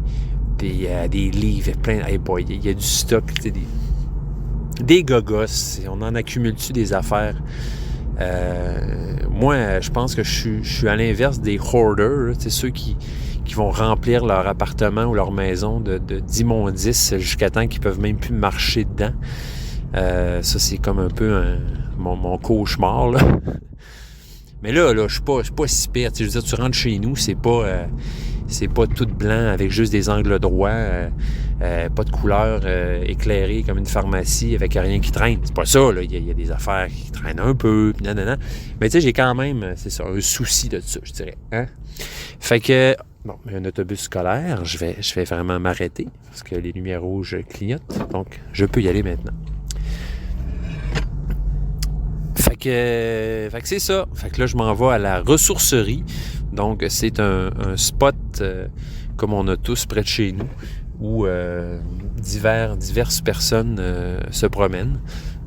des livres, plein. Hey boy, il y a du stock, tu sais, des gogos. On en accumule-tu des affaires? Moi, je pense que je suis à l'inverse des hoarders, tu sais, ceux qui vont remplir leur appartement ou leur maison d'immondices jusqu'à temps qu'ils peuvent même plus marcher dedans. Ça, c'est comme un peu mon cauchemar, là. Mais là, je suis pas si pire. Je veux dire, tu rentres chez nous, c'est pas tout blanc avec juste des angles droits, pas de couleur éclairée comme une pharmacie avec rien qui traîne. C'est pas ça, là. Il y a des affaires qui traînent un peu, nanana. Mais tu sais, j'ai quand même, c'est ça, un souci de ça, je dirais. Hein? Fait que, bon, un autobus scolaire, je vais vraiment m'arrêter parce que les lumières rouges clignotent. Donc, je peux y aller maintenant. Fait que c'est ça. Fait que là, je m'en vais à la ressourcerie. Donc, c'est un spot comme on a tous près de chez nous où diverses personnes se promènent,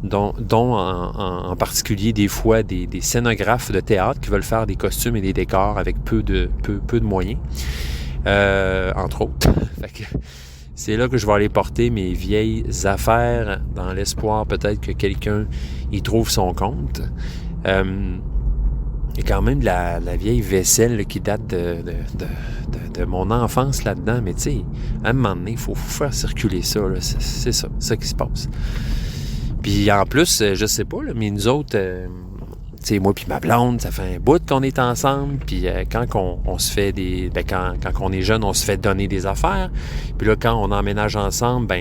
dont en particulier des fois des scénographes de théâtre qui veulent faire des costumes et des décors avec peu de moyens, entre autres. Fait que c'est là que je vais aller porter mes vieilles affaires dans l'espoir peut-être que quelqu'un y trouve son compte. y a quand même de la vieille vaisselle là, qui date de mon enfance là-dedans. Mais tu sais, à un moment donné, il faut faire circuler ça. Là. C'est ça qui se passe. Puis en plus, je sais pas, là, mais nous autres, tu sais, moi puis ma blonde, ça fait un bout qu'on est ensemble. Puis quand on se fait quand on est jeune, on se fait donner des affaires. Puis là, quand on emménage ensemble,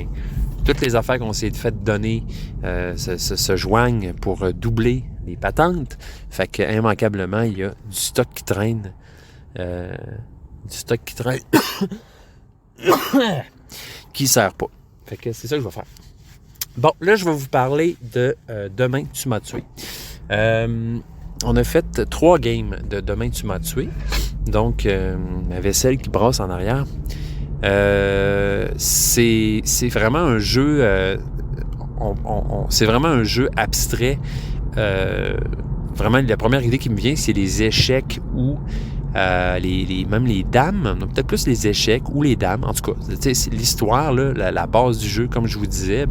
toutes les affaires qu'on s'est fait donner se joignent pour doubler les patentes. Fait qu'immanquablement, il y a du stock qui traîne. Qui sert pas. Fait que c'est ça que je vais faire. Bon, là, je vais vous parler de Demain, tu m'as tué. On a fait 3 games de Demain, tu m'as tué. Donc, ma vaisselle qui brasse en arrière. C'est vraiment un jeu... c'est vraiment un jeu abstrait. Vraiment, la première idée qui me vient, c'est les échecs ou même les dames, peut-être plus les échecs ou les dames. En tout cas, c'est l'histoire, là, la base du jeu, comme je vous disais,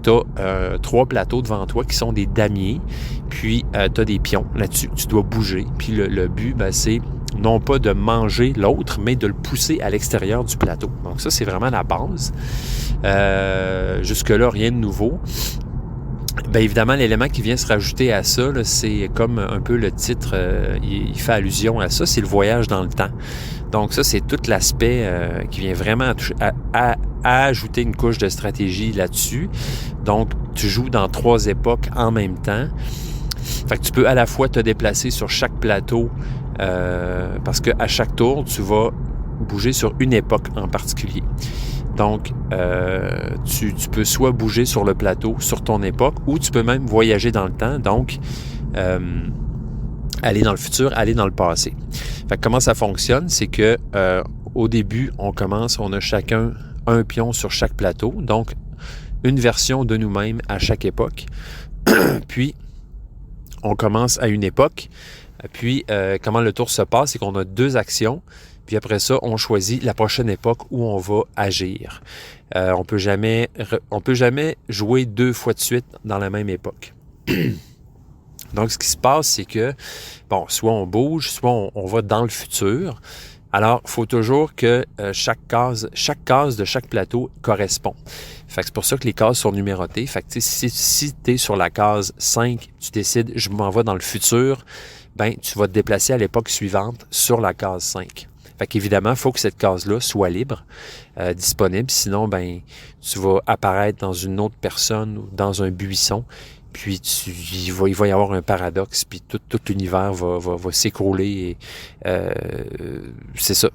tu as 3 plateaux devant toi qui sont des damiers, puis tu as des pions là-dessus, tu dois bouger. Puis le but, c'est non pas de manger l'autre, mais de le pousser à l'extérieur du plateau. Donc ça, c'est vraiment la base. Jusque-là, rien de nouveau. Bien évidemment, l'élément qui vient se rajouter à ça, là, c'est comme un peu le titre, il fait allusion à ça, c'est le voyage dans le temps. Donc ça, c'est tout l'aspect qui vient vraiment à ajouter une couche de stratégie là-dessus. Donc, tu joues dans 3 époques en même temps. Fait que tu peux à la fois te déplacer sur chaque plateau parce qu'à chaque tour, tu vas bouger sur une époque en particulier. Donc, tu peux soit bouger sur le plateau, sur ton époque, ou tu peux même voyager dans le temps, donc aller dans le futur, aller dans le passé. Fait que comment ça fonctionne? C'est que au début, on a chacun un pion sur chaque plateau, donc une version de nous-mêmes à chaque époque. Puis, on commence à une époque. Puis, comment le tour se passe, c'est qu'on a 2 actions. Puis après ça, on choisit la prochaine époque où on va agir. On peut jamais jouer 2 fois de suite dans la même époque. Donc, ce qui se passe, c'est que, soit on bouge, soit on va dans le futur. Alors, il faut toujours que chaque case de chaque plateau correspond. Fait que c'est pour ça que les cases sont numérotées. Fait que si tu es sur la case 5, tu décides, je m'en vais dans le futur, tu vas te déplacer à l'époque suivante sur la case 5. Fait qu'évidemment, il faut que cette case-là soit libre, disponible. Sinon, tu vas apparaître dans une autre personne ou dans un buisson. Puis, il va y avoir un paradoxe. Puis, tout l'univers va s'écrouler. Et, c'est ça.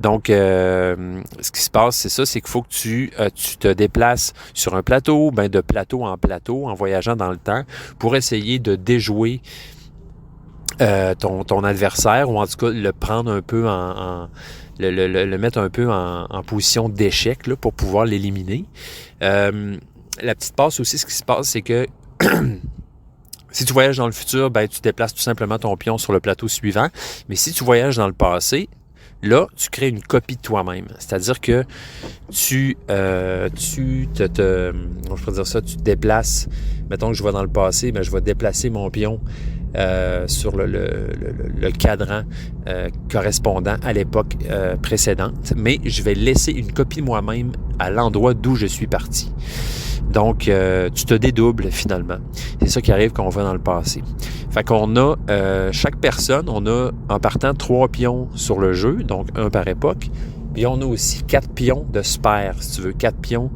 Donc, ce qui se passe, c'est ça. C'est qu'il faut que tu te déplaces sur un plateau, de plateau en plateau, en voyageant dans le temps, pour essayer de déjouer ton adversaire, ou en tout cas le prendre un peu le mettre un peu en position d'échec là, pour pouvoir l'éliminer. La petite passe aussi, ce qui se passe, c'est que si tu voyages dans le futur, tu déplaces tout simplement ton pion sur le plateau suivant. Mais si tu voyages dans le passé, là, tu crées une copie de toi-même. C'est-à-dire que tu te déplaces. Mettons que je vais dans le passé, je vais déplacer mon pion sur le cadran correspondant à l'époque précédente, mais je vais laisser une copie de moi-même à l'endroit d'où je suis parti. Donc, tu te dédoubles finalement. C'est ça qui arrive quand on va dans le passé. Fait qu'on a, chaque personne, on a en partant 3 pions sur le jeu, donc 1 par époque. Puis on a aussi 4 pions de spare, si tu veux, 4 pions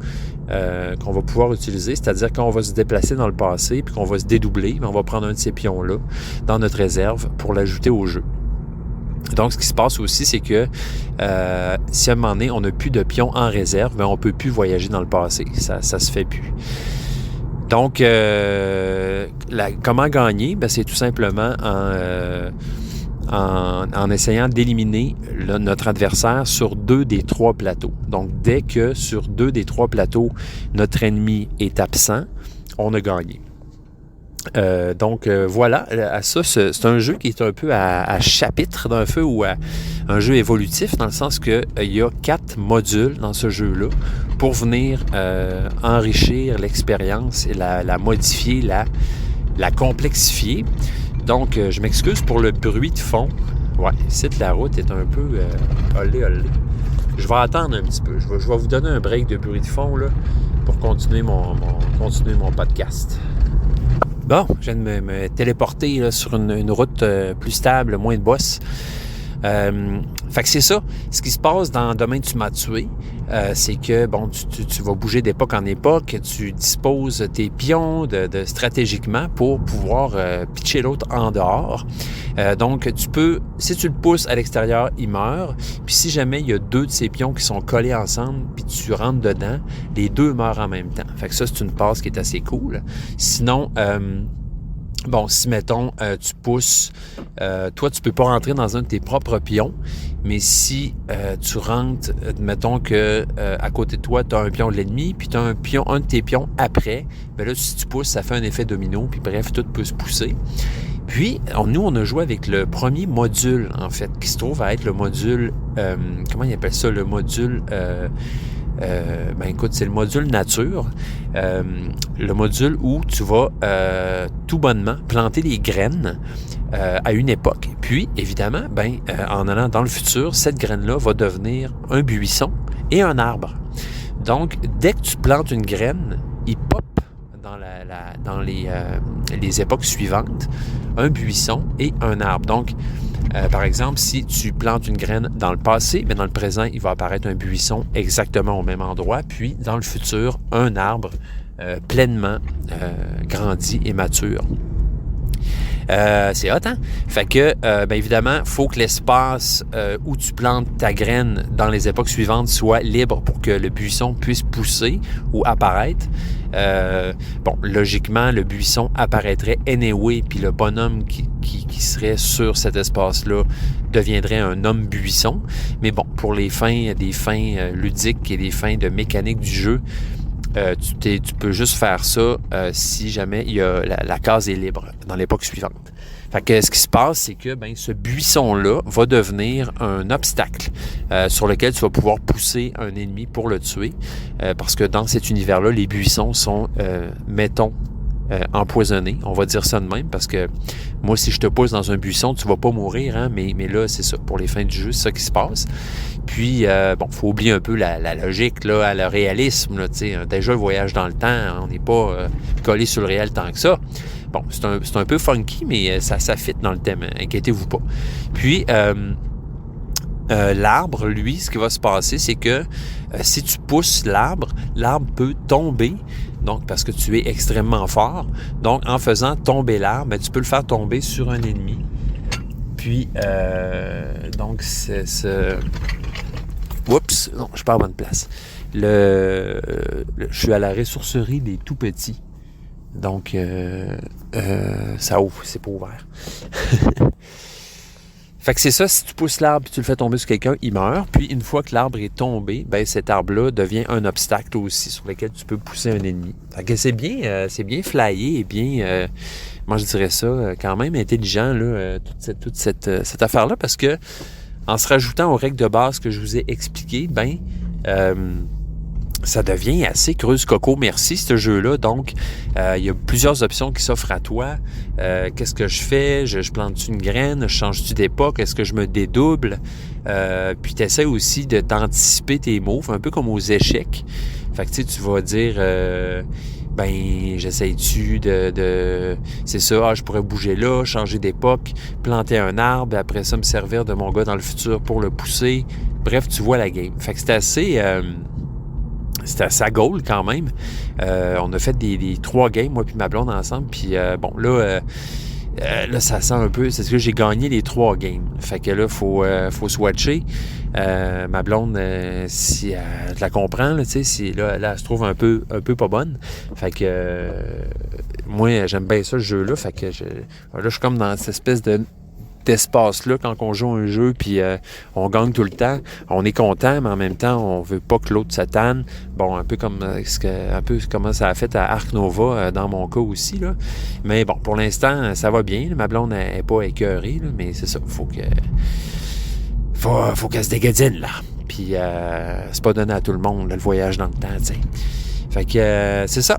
qu'on va pouvoir utiliser, c'est-à-dire qu'on va se déplacer dans le passé puis qu'on va se dédoubler, on va prendre un de ces pions-là dans notre réserve pour l'ajouter au jeu. Donc, ce qui se passe aussi, c'est que si à un moment donné, on n'a plus de pions en réserve, on ne peut plus voyager dans le passé. Ça se fait plus. Donc, comment gagner? C'est tout simplement en essayant d'éliminer notre adversaire sur 2 des 3 plateaux. Donc, dès que sur 2 des 3 plateaux, notre ennemi est absent, on a gagné. Voilà, à ça, c'est un jeu qui est un peu à chapitre d'un feu ou un jeu évolutif, dans le sens qu'il y a 4 modules dans ce jeu-là pour venir enrichir l'expérience et la modifier, la complexifier. Donc, je m'excuse pour le bruit de fond. Ouais, ici, la route est un peu olé. Je vais attendre un petit peu. Je vais vous donner un break de bruit de fond là, pour continuer mon podcast. Bon, je viens de me téléporter là, sur une route plus stable, moins de bosses. Fait que c'est ça. Ce qui se passe dans Demain tu m'as tué, c'est que bon, tu vas bouger d'époque en époque, tu disposes tes pions stratégiquement pour pouvoir pitcher l'autre en dehors. Donc tu peux, si tu le pousses à l'extérieur, il meurt. Puis si jamais il y a 2 de ces pions qui sont collés ensemble, puis tu rentres dedans, les 2 meurent en même temps. Fait que ça, c'est une passe qui est assez cool. Sinon, bon, si, mettons, tu pousses, toi, tu peux pas rentrer dans un de tes propres pions, mais si tu rentres, mettons que à côté de toi, tu as un pion de l'ennemi, puis tu as un de tes pions après, bien là, si tu pousses, ça fait un effet domino, puis bref, tout peut se pousser. Puis, nous, on a joué avec le premier module, en fait, qui se trouve à être le module, comment ils appellent ça, le module... ben écoute, c'est le module nature, le module où tu vas tout bonnement planter des graines à une époque. Puis, évidemment, en allant dans le futur, cette graine-là va devenir un buisson et un arbre. Donc, dès que tu plantes une graine, il pop dans les époques suivantes un buisson et un arbre. Donc, par exemple, si tu plantes une graine dans le passé, mais dans le présent, il va apparaître un buisson exactement au même endroit, puis dans le futur, un arbre pleinement grandi et mature. C'est hot, hein? Fait que, évidemment, il faut que l'espace où tu plantes ta graine dans les époques suivantes soit libre pour que le buisson puisse pousser ou apparaître. Logiquement, le buisson apparaîtrait anyway, puis le bonhomme qui serait sur cet espace-là deviendrait un homme buisson. Mais bon, pour des fins ludiques et des fins de mécanique du jeu, tu peux juste faire ça si jamais la case est libre dans l'époque suivante. Fait que ce qui se passe, c'est que ce buisson-là va devenir un obstacle sur lequel tu vas pouvoir pousser un ennemi pour le tuer. Parce que dans cet univers-là, les buissons sont, empoisonnés. On va dire ça de même, parce que moi, si je te pousse dans un buisson, tu vas pas mourir, hein, mais là, c'est ça. Pour les fins du jeu, c'est ça qui se passe. Puis, faut oublier un peu la logique, là, le réalisme, là, déjà, le voyage dans le temps, on n'est pas collé sur le réel tant que ça. Bon, c'est un peu funky, mais ça fit dans le thème, inquiétez-vous pas. Puis, l'arbre, lui, ce qui va se passer, c'est que si tu pousses l'arbre peut tomber, donc parce que tu es extrêmement fort. Donc, en faisant tomber l'arbre, tu peux le faire tomber sur un ennemi. Puis, donc, oups, non, je pars à bonne place. Je suis à la ressourcerie des tout-petits. Donc, ça ouvre, c'est pas ouvert. Fait que c'est ça, si tu pousses l'arbre et tu le fais tomber sur quelqu'un, il meurt. Puis une fois que l'arbre est tombé, cet arbre-là devient un obstacle aussi sur lequel tu peux pousser un ennemi. Fait que c'est bien flyé et bien, moi je dirais ça, quand même intelligent, là, toute cette affaire-là, parce que en se rajoutant aux règles de base que je vous ai expliquées, ça devient assez creuse coco merci ce jeu-là. Donc, il y a plusieurs options qui s'offrent à toi. Qu'est-ce que je fais? Je plante une graine? Je change-tu d'époque? Est-ce que je me dédouble? Puis tu essaies aussi d'anticiper tes moves, un peu comme aux échecs. Fait que tu vas dire... j'essaie-tu c'est ça, je pourrais bouger là, changer d'époque, planter un arbre, après ça me servir de mon gars dans le futur pour le pousser. Bref, tu vois la game. Fait que c'était assez à goal quand même. On a fait des 3 games, moi puis ma blonde ensemble, puis là, ça sent un peu, c'est ce que j'ai gagné les 3 games. Fait que là, faut swatcher. Ma blonde, si elle la comprend, là, si là, elle se trouve un peu pas bonne. Fait que moi, j'aime bien ça, le jeu-là. Fait que là, je suis comme dans cette espèce d'espace-là quand on joue un jeu, puis on gagne tout le temps. On est content, mais en même temps, on veut pas que l'autre se tanne. Bon, un peu comme comment ça a fait à Ark Nova, dans mon cas aussi, là. Mais bon, pour l'instant, ça va bien. Ma blonde n'est pas écœurée, là, mais c'est ça. Faut qu'elle se dégadine, là. Puis c'est pas donné à tout le monde, là, le voyage dans le temps, tu sais. Fait que c'est ça.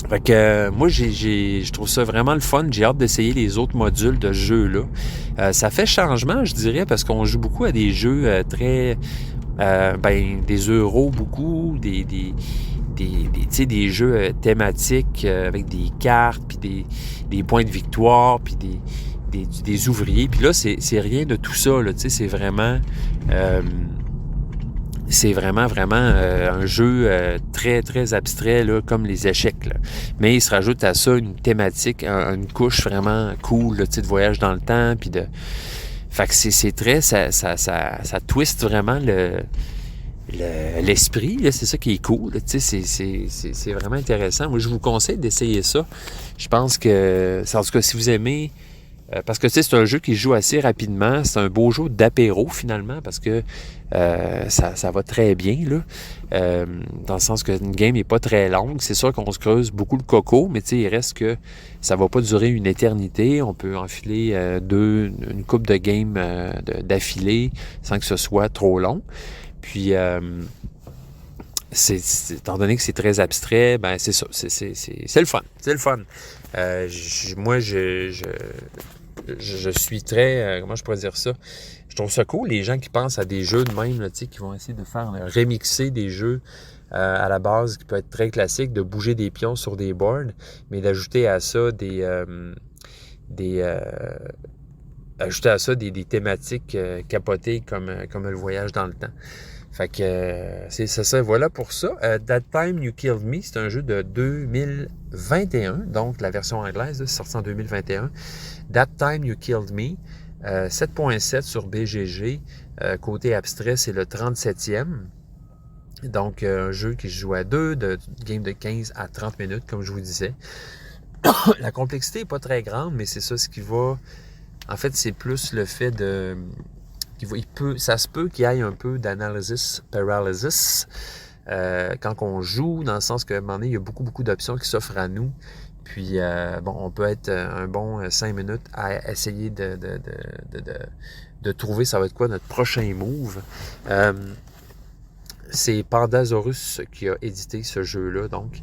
Fait que moi, je trouve ça vraiment le fun. J'ai hâte d'essayer les autres modules de ce jeu-là. Ça fait changement, je dirais, parce qu'on joue beaucoup à des jeux très... des euros beaucoup, des jeux thématiques avec des cartes, puis des points de victoire, puis des ouvriers. Puis là, c'est rien de tout ça, là, c'est vraiment... c'est vraiment un jeu très, très abstrait, là, comme les échecs. Là. Mais il se rajoute à ça une thématique, une couche vraiment cool, là, de voyage dans le temps. Puis de... Fait que c'est très... Ça twiste vraiment l'esprit. Là, c'est ça qui est cool. Là, c'est vraiment intéressant. Moi, je vous conseille d'essayer ça. Je pense que... En tout cas, si vous aimez... parce que c'est un jeu qui se joue assez rapidement. C'est un beau jeu d'apéro finalement parce que ça va très bien là. Dans le sens qu'une game n'est pas très longue. C'est sûr qu'on se creuse beaucoup le coco, mais il reste que ça va pas durer une éternité. On peut enfiler une couple de games d'affilée sans que ce soit trop long. Puis étant donné que c'est très abstrait, ben c'est ça. C'est le fun. C'est le fun. Moi, je suis très... comment je pourrais dire ça? Je trouve ça cool, les gens qui pensent à des jeux de même, là, qui vont essayer de faire remixer des jeux à la base qui peut être très classique, de bouger des pions sur des boards, mais d'ajouter à ça des thématiques capotées comme le voyage dans le temps. Fait que c'est ça, voilà pour ça. That Time You Killed Me, c'est un jeu de 2021, donc la version anglaise, c'est sorti en 2021. That Time You Killed Me, 7.7 sur BGG. Côté abstrait, c'est le 37e. Donc, un jeu qui se joue à 2, de game de 15 à 30 minutes, comme je vous disais. La complexité n'est pas très grande, mais c'est ça ce qui va... En fait, c'est plus le fait de... ça se peut qu'il y ait un peu d'analysis paralysis quand on joue, dans le sens qu'à un moment donné, il y a beaucoup d'options qui s'offrent à nous. Puis, on peut être un bon 5 minutes à essayer de trouver ça va être quoi notre prochain move. C'est Pandasaurus qui a édité ce jeu-là, donc.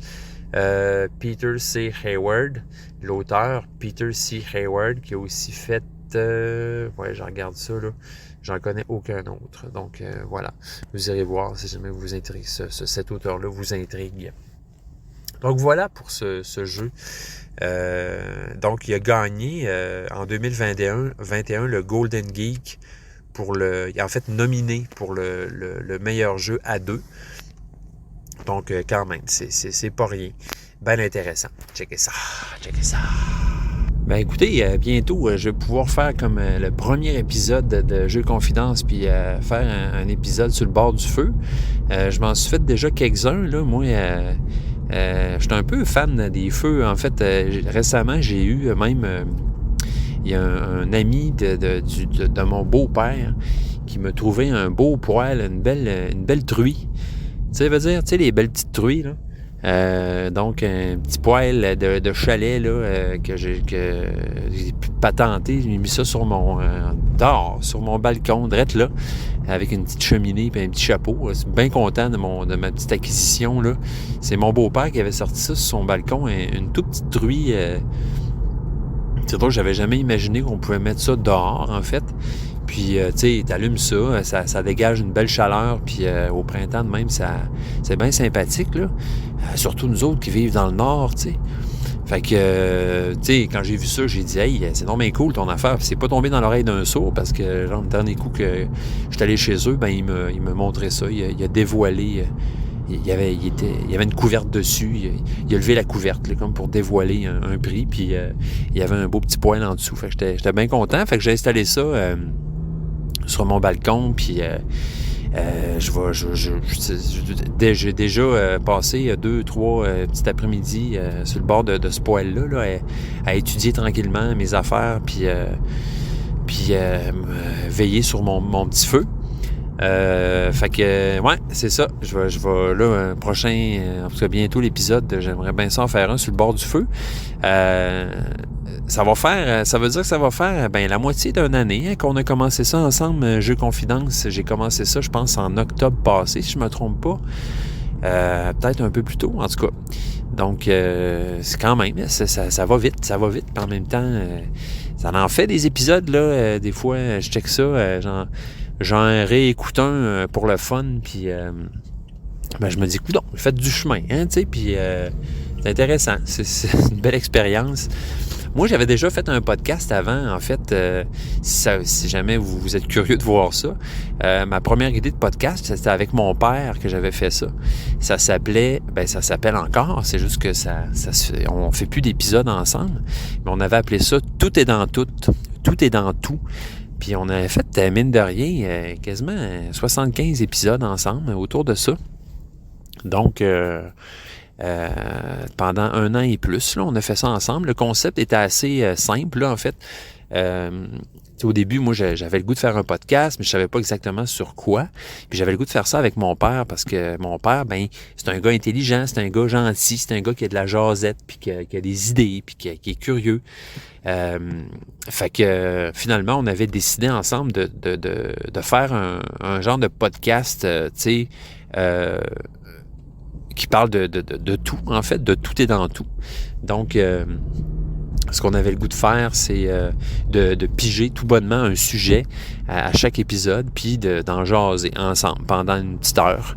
Peter C. Hayward, l'auteur, Peter C. Hayward, qui a aussi fait... je regarde ça, là. J'en connais aucun autre. Donc, voilà. Vous irez voir si jamais vous intrigue, cet auteur-là vous intrigue. Donc, voilà pour ce jeu. Donc, il a gagné en 2021 le Golden Geek il a en fait nominé pour le meilleur jeu à 2. Donc, quand même, c'est pas rien. Ben intéressant. Checkez ça. Ben écoutez, bientôt, je vais pouvoir faire comme le premier épisode de Jeux Confidence, puis faire un épisode sur le bord du feu. Je m'en suis fait déjà quelques-uns, là. Moi, je suis un peu fan des feux. En fait, récemment, j'ai eu même... il y a un ami de mon beau-père qui m'a trouvé un beau poêle, une belle truie. Tu sais, veut dire, les belles petites truies, là. Donc, un petit poêle de chalet là, que j'ai patenté. J'ai mis ça sur sur mon balcon, drette là, avec une petite cheminée et un petit chapeau. Je suis bien content de ma petite acquisition, là. C'est mon beau-père qui avait sorti ça sur son balcon, une toute petite truie. C'est drôle, j'avais jamais imaginé qu'on pouvait mettre ça dehors, en fait. Puis, tu sais, t'allumes ça dégage une belle chaleur, puis au printemps de même, c'est bien sympathique, là. Surtout nous autres qui vivent dans le nord, tu sais. Fait que, tu sais, quand j'ai vu ça, j'ai dit « Hey, c'est donc bien cool ton affaire. » Puis c'est pas tombé dans l'oreille d'un sourd, parce que, genre, le dernier coup que j'étais allé chez eux, ben il me montrait ça. Il a dévoilé... Il y avait une couverte dessus. Il a levé la couverte là, comme pour dévoiler un prix. Puis il y avait un beau petit poêle en dessous. Fait que j'étais bien content. Fait que j'ai installé ça sur mon balcon. Puis j'ai déjà passé 2-3 petits après-midi sur le bord de ce poêle-là là, à étudier tranquillement mes affaires. Puis veiller sur mon petit feu. Fait que, ouais, c'est ça. Je vais là, un prochain, en tout cas bientôt l'épisode, j'aimerais bien ça en faire un sur le bord du feu. Ça veut dire que ça va faire la moitié d'une année qu'on a commencé ça ensemble, Jeux Confidence. J'ai commencé ça, je pense, en octobre passé, si je me trompe pas. peut-être un peu plus tôt, en tout cas. Donc, c'est quand même, ça va vite, puis en même temps, ça en fait des épisodes, là, des fois, je check ça, j'en réécoute un pour le fun, puis je me dis, coudonc, faites du chemin, hein, tu sais, puis c'est intéressant, c'est une belle expérience. Moi, j'avais déjà fait un podcast avant, en fait, si jamais vous êtes curieux de voir ça. Ma première idée de podcast, c'était avec mon père que j'avais fait ça. Ça s'appelait, ça s'appelle encore, c'est juste que on fait plus d'épisodes ensemble, mais on avait appelé ça « Tout est dans tout »,« Tout est dans tout ». Puis on avait fait, mine de rien, quasiment 75 épisodes ensemble autour de ça. Donc, pendant 1 an et plus, là, on a fait ça ensemble. Le concept était assez simple, là, en fait. Au début, moi, j'avais le goût de faire un podcast, mais je savais pas exactement sur quoi. Puis j'avais le goût de faire ça avec mon père, parce que mon père, c'est un gars intelligent, c'est un gars gentil, c'est un gars qui a de la jasette, puis qui a des idées, puis qui est curieux. Fait que finalement, on avait décidé ensemble de faire un genre de podcast, tu sais, qui parle de tout, en fait, de tout et dans tout. Donc, ce qu'on avait le goût de faire, c'est de piger tout bonnement un sujet à chaque épisode, puis d'en jaser ensemble pendant une petite heure.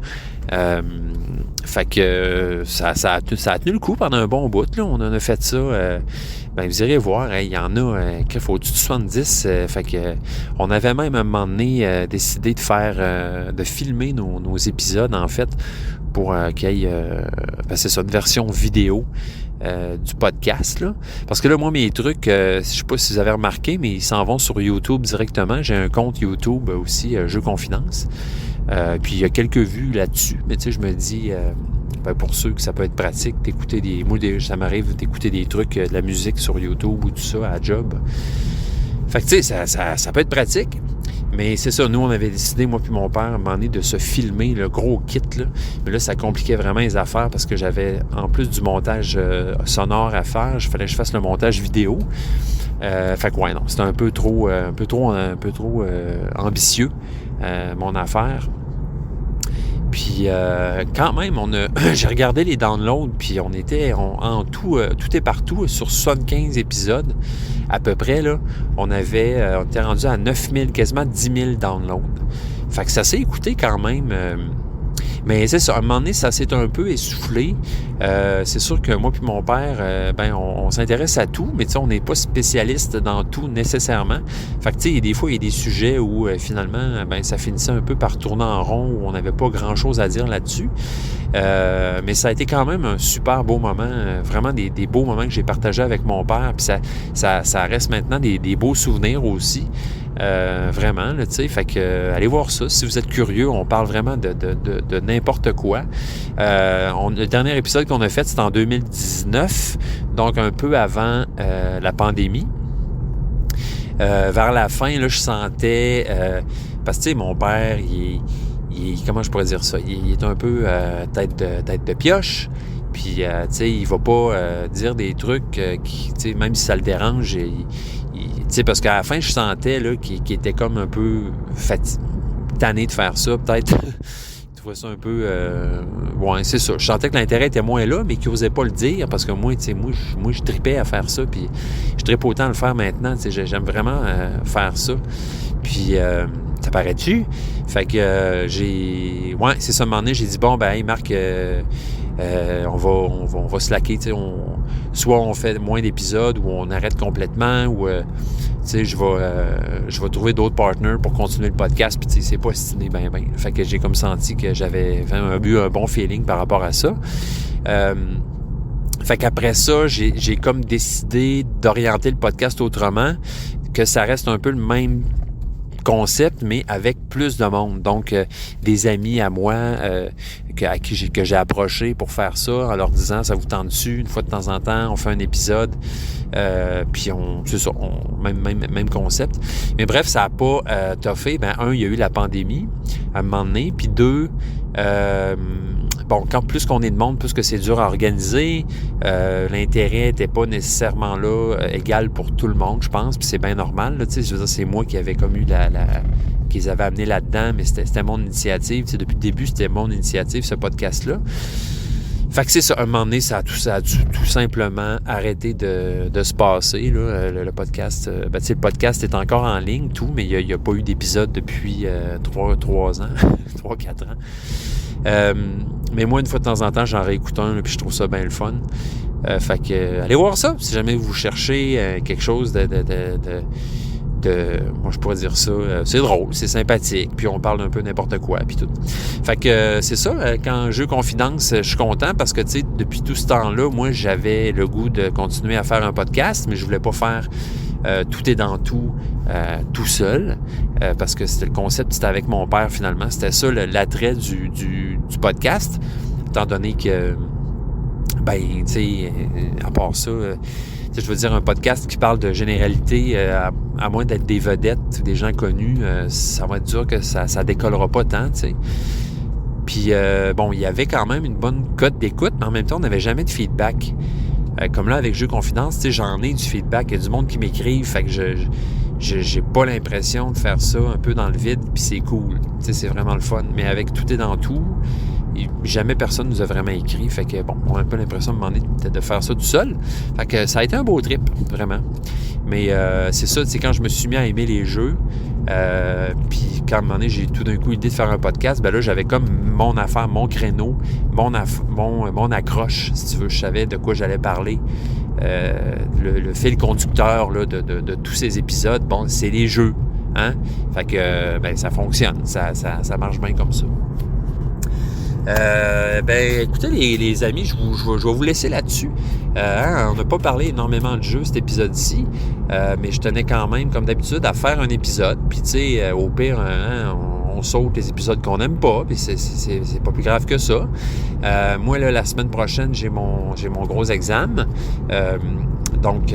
Fait que ça a tenu le coup pendant un bon bout, là. On en a fait ça. Vous irez voir, il y en a qu'il faut au-dessus de 70. Fait que on avait même à un moment donné décidé de filmer nos épisodes, en fait, pour qu'il y ait c'est ça, une version vidéo du podcast, là. Parce que là, moi, mes trucs, je sais pas si vous avez remarqué, mais ils s'en vont sur YouTube directement. J'ai un compte YouTube aussi, Jeux Confidence. Puis il y a quelques vues là-dessus. Mais tu sais, je me dis, pour ceux que ça peut être pratique, d'écouter ça m'arrive d'écouter des trucs, de la musique sur YouTube ou tout ça à job. Fait que tu sais, ça peut être pratique. Mais c'est ça, nous, on avait décidé, moi puis mon père, à un moment donné, de se filmer, le gros kit, là. Mais là, ça compliquait vraiment les affaires parce que j'avais, en plus du montage sonore à faire, il fallait que je fasse le montage vidéo. Fait que ouais, non, c'était un peu trop ambitieux, mon affaire. Puis quand même, j'ai regardé les downloads, puis on était en tout et partout sur 75 épisodes à peu près, là. On était rendu à 9000, quasiment 10 000 downloads. Fait que ça s'est écouté quand même. Mais c'est ça, à un moment donné, ça s'est un peu essoufflé. C'est sûr que moi puis mon père, on s'intéresse à tout, mais tu sais, on n'est pas spécialiste dans tout nécessairement. Fait que tu sais, des fois, il y a des sujets où finalement, ça finissait un peu par tourner en rond, où on n'avait pas grand-chose à dire là-dessus. Mais ça a été quand même un super beau moment, vraiment des beaux moments que j'ai partagés avec mon père, puis ça reste maintenant des beaux souvenirs aussi. Vraiment, tu sais, fait que allez voir ça. Si vous êtes curieux, on parle vraiment de n'importe quoi. Le dernier épisode qu'on a fait, c'était en 2019, donc un peu avant la pandémie. Vers la fin, là, je sentais... parce que, tu sais, mon père, comment je pourrais dire ça? Il est un peu tête de pioche. Puis, tu sais, il va pas dire des trucs qui, tu sais, même si ça le dérange, tu sais, parce qu'à la fin, je sentais là, qu'il était comme un peu tanné de faire ça, peut-être. Je trouvais ça un peu... ouais, c'est ça. Je sentais que l'intérêt était moins là, mais qu'il n'osait pas le dire, parce que moi, tu sais, moi, je tripais à faire ça, puis je trippe autant à le faire maintenant, tu sais, j'aime vraiment faire ça. Puis, ça paraît-tu? Fait que ouais, c'est ça, un moment donné, j'ai dit, bon, hey, Marc... on va slacker, tu sais, soit on fait moins d'épisodes ou on arrête complètement ou tu sais, je vais trouver d'autres partners pour continuer le podcast, puis tu sais, c'est pas stiné ben. Fait que j'ai comme senti que j'avais eu un bon feeling par rapport à ça. Fait qu'après ça, j'ai comme décidé d'orienter le podcast autrement, que ça reste un peu le même concept, mais avec plus de monde. Donc, des amis à moi que j'ai approché pour faire ça, en leur disant, ça vous tente dessus, une fois de temps en temps, on fait un épisode, puis c'est ça, même concept. Mais bref, ça n'a pas toffé. Un, il y a eu la pandémie à un moment donné, puis deux, plus qu'on est de monde, plus que c'est dur à organiser. L'intérêt n'était pas nécessairement là égal pour tout le monde, je pense, puis c'est bien normal. Là, je veux dire, c'est moi qui avais comme eu qu'ils avaient amené là-dedans, mais c'était mon initiative. Depuis le début, c'était mon initiative, ce podcast-là. Fait que c'est ça, un moment donné, ça a tout simplement arrêté de se passer. Là. Le podcast, le podcast est encore en ligne, tout, mais il n'y a pas eu d'épisode depuis 3 ans, 3-4 ans. Mais moi, une fois de temps en temps, j'en réécoute un, puis je trouve ça bien le fun. Fait que, allez voir ça, si jamais vous cherchez quelque chose moi je pourrais dire ça, c'est drôle, c'est sympathique, puis on parle un peu n'importe quoi, puis tout. Fait que c'est ça, quand Jeux Confidence, je suis content parce que, tu sais, depuis tout ce temps-là, moi, j'avais le goût de continuer à faire un podcast, mais je voulais pas faire tout est dans tout seul, parce que c'était le concept, c'était avec mon père, finalement. C'était ça, l'attrait du podcast, étant donné que, tu sais, à part ça... je veux dire, un podcast qui parle de généralité, à moins d'être des vedettes, des gens connus, ça va être dur que ça décollera pas tant, tu sais. Puis, il y avait quand même une bonne cote d'écoute, mais en même temps, on n'avait jamais de feedback. Comme là, avec Jeux Confidence, tu sais, j'en ai du feedback. Il y a du monde qui m'écrive, fait que j'ai pas l'impression de faire ça un peu dans le vide, puis c'est cool. Tu sais, c'est vraiment le fun. Mais avec Tout est dans tout, jamais personne nous a vraiment écrit. Fait que, on a un peu l'impression de demander de faire ça tout seul. Fait que ça a été un beau trip, vraiment. Mais c'est ça, c'est quand je me suis mis à aimer les jeux, puis quand à un moment donné, j'ai tout d'un coup l'idée de faire un podcast, là, j'avais comme mon affaire, mon créneau, mon accroche, si tu veux. Je savais de quoi j'allais parler. Le fil conducteur là, de tous ces épisodes, c'est les jeux. Hein? Fait que, ça fonctionne. Ça marche bien comme ça. Écoutez les amis, je vais vous laisser là-dessus. On n'a pas parlé énormément de jeux cet épisode-ci, mais je tenais quand même, comme d'habitude, à faire un épisode. Puis tu sais, au pire, on saute les épisodes qu'on n'aime pas, puis c'est pas plus grave que ça. Moi, là, la semaine prochaine, j'ai mon gros examen. Donc,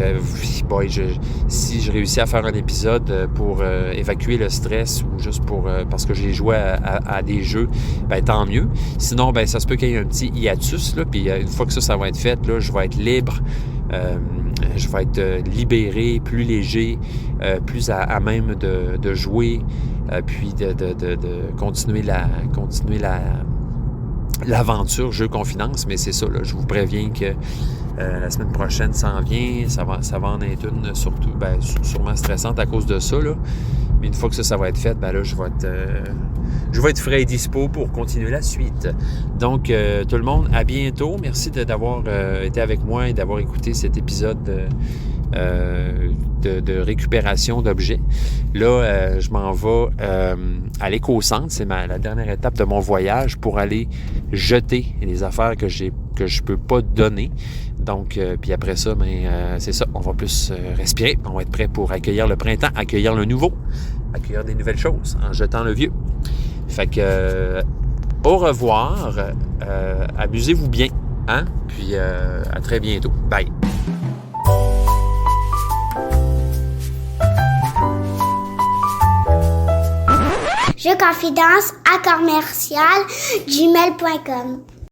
si je réussis à faire un épisode pour évacuer le stress ou juste parce que j'ai joué à des jeux, tant mieux. Sinon, ça se peut qu'il y ait un petit hiatus, là, puis une fois que ça va être fait, là, je vais être libre. Je vais être libéré, plus léger, plus à même de jouer, puis de continuer l'aventure Jeux Confidence. Mais c'est ça, là, je vous préviens que la semaine prochaine s'en vient, ça va en être une surtout, sûrement stressante à cause de ça, là. Mais une fois que ça va être fait, là, je vais être frais et dispo pour continuer la suite. Donc, tout le monde, à bientôt. Merci d'avoir été avec moi et d'avoir écouté cet épisode de récupération d'objets. Là, je m'en vais à l'éco-centre. C'est la dernière étape de mon voyage pour aller jeter les affaires que je peux pas donner. Donc, puis après ça, c'est ça. On va plus respirer. On va être prêt pour accueillir le printemps, accueillir le nouveau, accueillir des nouvelles choses en jetant le vieux. Fait que, au revoir. Amusez-vous bien. Hein? Puis, à très bientôt. Bye. Jeux Confidence à commercial gmail.com